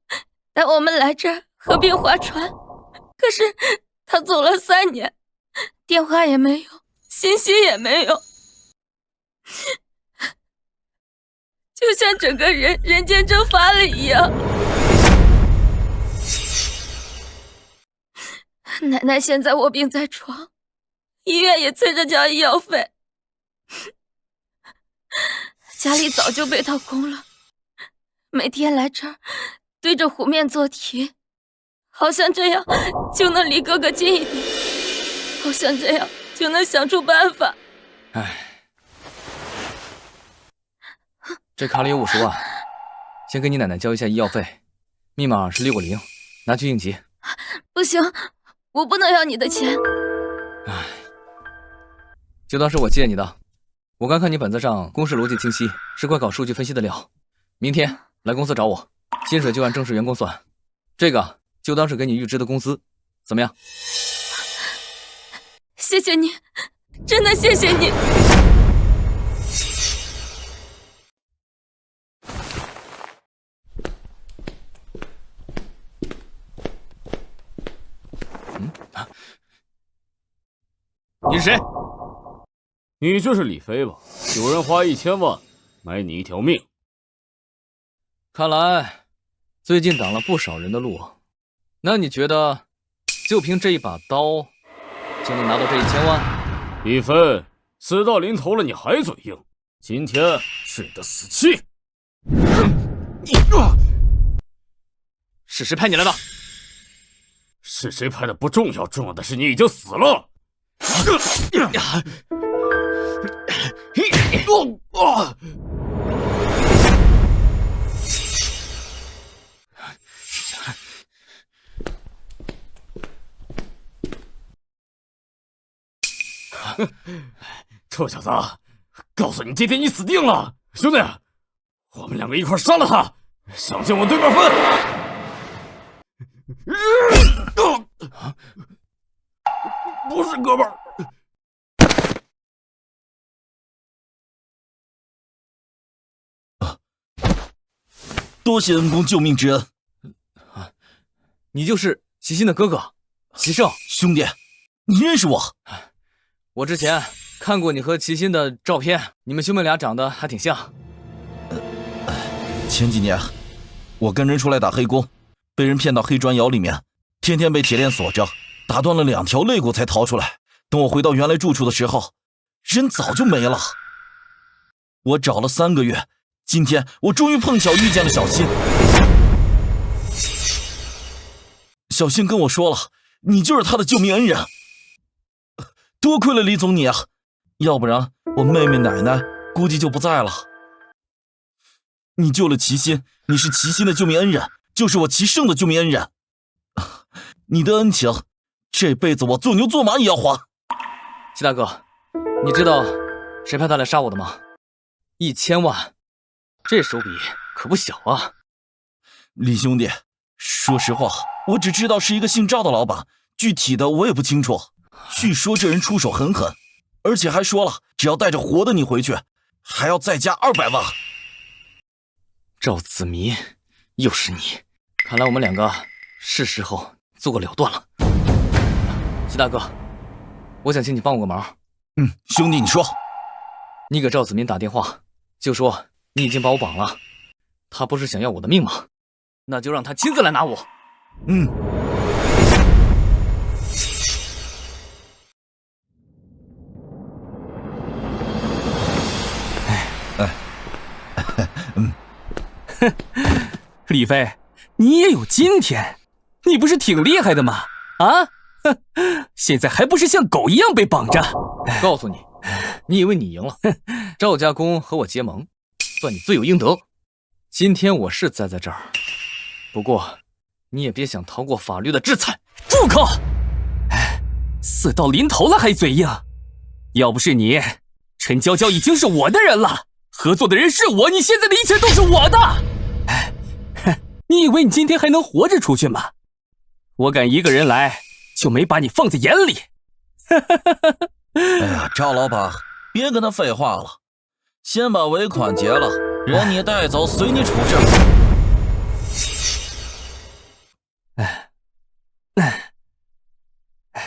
S3: 带我们来这儿河边划船。可是他走了3年，电话也没有，信息也没有，就像整个人间蒸发了一样。奶奶现在卧病在床，医院也催着交医药费，家里早就被掏空了。每天来这儿对着湖面做题，好像这样就能离哥哥近一点，好像这样就能想出办法。
S2: 唉，这卡里有50万，先给你奶奶交一下医药费，密码是6个0，拿去应急。
S3: 不行，我不能要你的钱。
S2: 唉，就当是我借你的。我刚看你本子上公式逻辑清晰，是块搞数据分析的料。明天来公司找我，薪水就按正式员工算，这个就当是给你预支的工资，怎么样？
S3: 谢谢你，真的谢谢你。
S2: 你是谁？
S12: 你就是李飞吧？有人花1000万买你一条命。
S2: 看来最近挡了不少人的路。那你觉得就凭这一把刀就能拿到这1000万？
S12: 李飞，死到临头了你还嘴硬，今天是你的死期。
S2: 是谁派你来的？
S12: 是谁派的不重要，重要的是你已经死了。臭小子，告诉你，今天你死定了！兄弟，我们2个一块杀了他，想进我对面分。不是哥们儿。
S17: 多谢恩公救命之恩。
S2: 你就是齐心的哥哥，齐胜。
S17: 兄弟，你认识我？
S2: 我之前看过你和齐心的照片，你们兄妹俩长得还挺像。
S17: 前几年，我跟人出来打黑工，被人骗到黑砖窑里面，天天被铁链锁着，打断了2条肋骨才逃出来。等我回到原来住处的时候，人早就没了。我找了3个月，今天我终于碰巧遇见了小新。小新跟我说了，你就是他的救命恩人。多亏了李总你啊，要不然我妹妹奶奶估计就不在了。你救了齐心，你是齐心的救命恩人，就是我齐胜的救命恩人。你的恩情，这辈子我做牛做马也要还。
S2: 齐大哥，你知道谁派他来杀我的吗？1000万，这手笔可不小啊。
S17: 李兄弟，说实话，我只知道是一个姓赵的老板，具体的我也不清楚。据说这人出手狠狠，而且还说了，只要带着活的你回去，还要再加200万。
S2: 赵子明，又是你，看来我们两个是时候做个了断了。齐大哥，我想请你帮我个忙。
S17: 兄弟你说。
S2: 你给赵子明打电话，就说你已经把我绑了，他不是想要我的命吗？那就让他亲自来拿我。
S5: 李飞，你也有今天，你不是挺厉害的吗？啊，现在还不是像狗一样被绑着？
S2: 告诉你，你以为你赢了？赵家公和我结盟，算你罪有应得。今天我是栽在这儿，不过你也别想逃过法律的制裁。
S5: 住口！死到临头了还嘴硬，要不是你，陈娇娇已经是我的人了，合作的人是我，你现在的一切都是我的。你以为你今天还能活着出去吗？我敢一个人来，就没把你放在眼里。
S17: 哎呀，赵老板，别跟他废话了，先把尾款结了，人你带走，随你处置。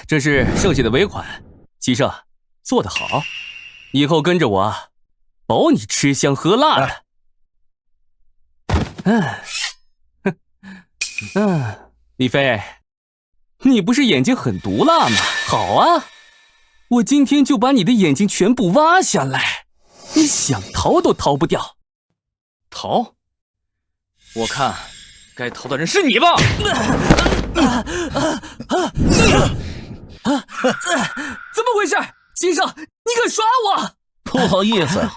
S5: 这是剩下的尾款，齐胜，做得好，以后跟着我，保你吃香喝辣的。李飞，你不是眼睛很毒辣吗？好啊，我今天就把你的眼睛全部挖下来，你想逃都逃不掉。
S2: 逃？我看该逃的人是你吧。
S5: 怎么回事？先生，你敢耍我？
S17: 不好意思，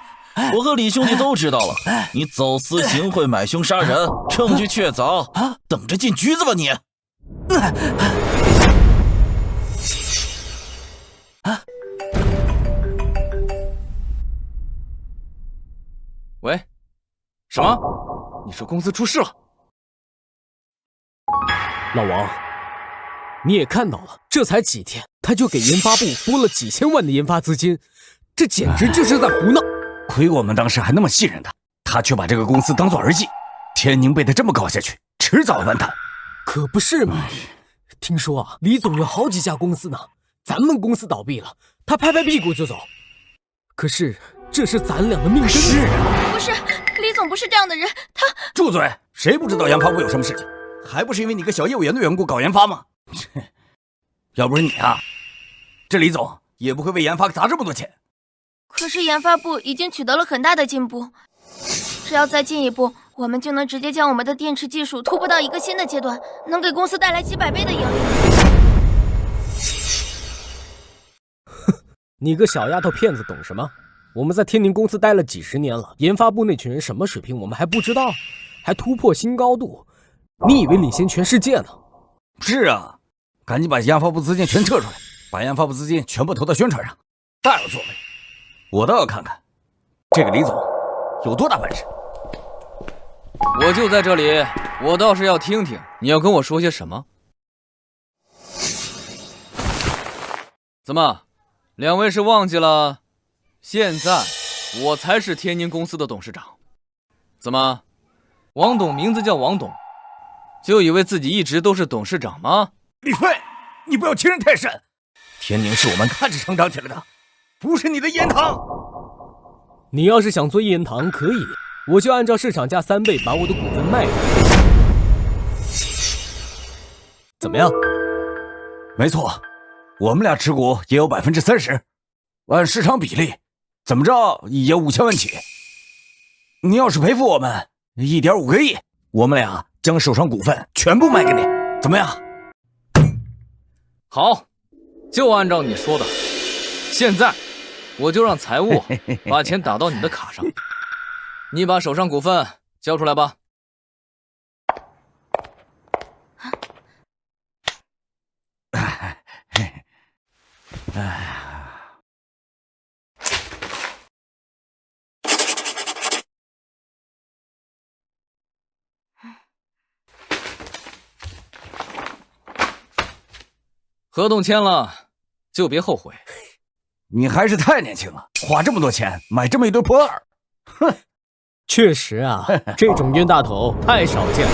S17: 我和李兄弟都知道了，你走私行贿、买凶杀人，证据确凿，等着进局子吧你！
S2: 喂，什么？你说公司出事了？
S7: 老王，你也看到了，这才几天，他就给研发部拨了几千万的研发资金，这简直就是在胡闹。
S13: 亏我们当时还那么信任他，他却把这个公司当作儿戏。天宁被他这么搞下去，迟早完蛋。
S7: 可不是嘛！听说啊，李总有好几家公司呢，咱们公司倒闭了，他拍拍屁股就走。可是这是咱俩的命根子。
S3: 是啊，不是，李总不是这样的人，他……
S13: 住嘴！谁不知道研发部有什么事情？还不是因为你个小业务员的缘故搞研发吗？要不是你啊，这李总也不会为研发砸这么多钱。
S3: 可是研发部已经取得了很大的进步，只要再进一步，我们就能直接将我们的电池技术突破到一个新的阶段，能给公司带来几百倍的盈利。
S7: 你个小丫头片子懂什么？我们在天宁公司待了几十年了，研发部那群人什么水平我们还不知道，还突破新高度，你以为领先全世界呢？
S13: 是啊，赶紧把研发部资金全撤出来，把研发部资金全部投到宣传上，大有作为。我倒要看看这个李总有多大本事。
S2: 我就在这里，我倒是要听听你要跟我说些什么。怎么，两位是忘记了？现在我才是天宁公司的董事长。怎么，王董名字叫王董，就以为自己一直都是董事长吗？
S13: 李飞，你不要欺人太甚。天宁是我们看着成长起来的，不是你的言堂。
S7: 你要是想做一言堂，可以，我就按照市场价3倍把我的股份卖给你。怎么样？
S13: 没错，我们俩持股也有30%，按市场比例，怎么着也5000万起。你要是赔付我们1.5个亿，我们俩将手上股份全部卖给你，怎么样？
S2: 好，就按照你说的，现在我就让财务把钱打到你的卡上。你把手上股份交出来吧。合同签了，就别后悔。
S13: 你还是太年轻了，花这么多钱买这么一堆破耳。
S7: 哼，确实啊，这种冤大头太少见了。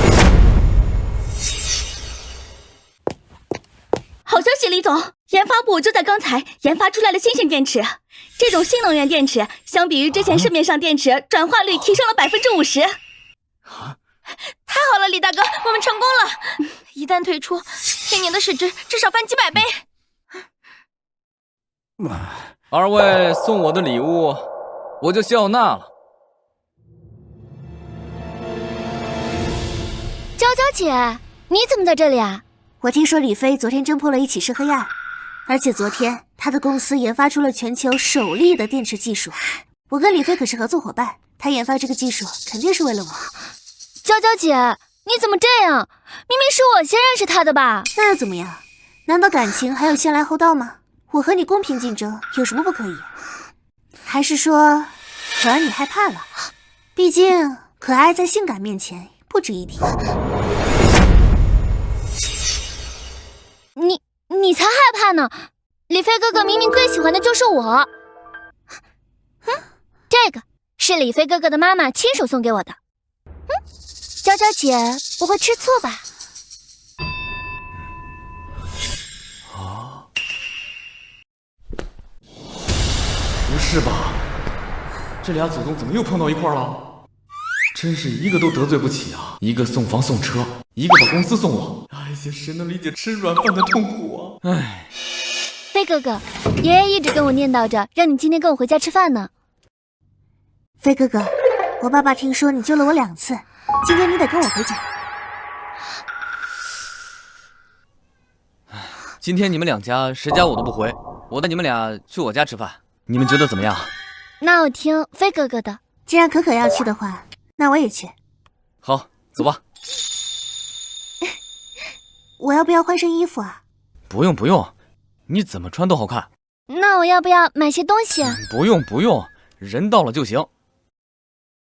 S3: 好消息，李总，研发部就在刚才研发出来了新型电池。这种新能源电池相比于之前市面上电池，转化率提升了50%。
S18: 太好了，李大哥，我们成功了！一旦退出，天年的市值至少翻几百倍。
S2: 二位送我的礼物，我就笑纳了。
S4: 娇娇姐，你怎么在这里啊？
S16: 我听说李飞昨天侦破了一起涉黑案，而且昨天他的公司研发出了全球首例的电池技术。我跟李飞可是合作伙伴，他研发这个技术肯定是为了我。
S4: 娇娇姐，你怎么这样？明明是我先认识他的吧？
S16: 那又怎么样？难道感情还有先来后到吗？我和你公平竞争，有什么不可以？还是说，可儿你害怕了？毕竟可爱在性感面前不值一提。
S4: 你才害怕呢！李飞哥哥明明最喜欢的就是我。这个是李飞哥哥的妈妈亲手送给我的。娇娇姐不会吃醋吧？
S2: 不是吧？这俩祖宗怎么又碰到一块了？真是一个都得罪不起啊！一个送房送车，一个把公司送我。哎呀，谁能理解吃软饭的痛苦啊？哎，
S4: 飞哥哥，爷爷一直跟我念叨着，让你今天跟我回家吃饭呢。
S16: 飞哥哥，我爸爸听说你救了我2次，今天你得跟我回家。
S2: 今天你们两家谁家我都不回，我带你们俩去我家吃饭，你们觉得怎么样？
S4: 那我听飞哥哥的。
S16: 既然可可要去的话，那我也去。
S2: 好，走吧。
S16: 我要不要换身衣服啊？
S2: 不用不用，你怎么穿都好看。
S4: 那我要不要买些东西啊？
S2: 不用不用，人到了就行。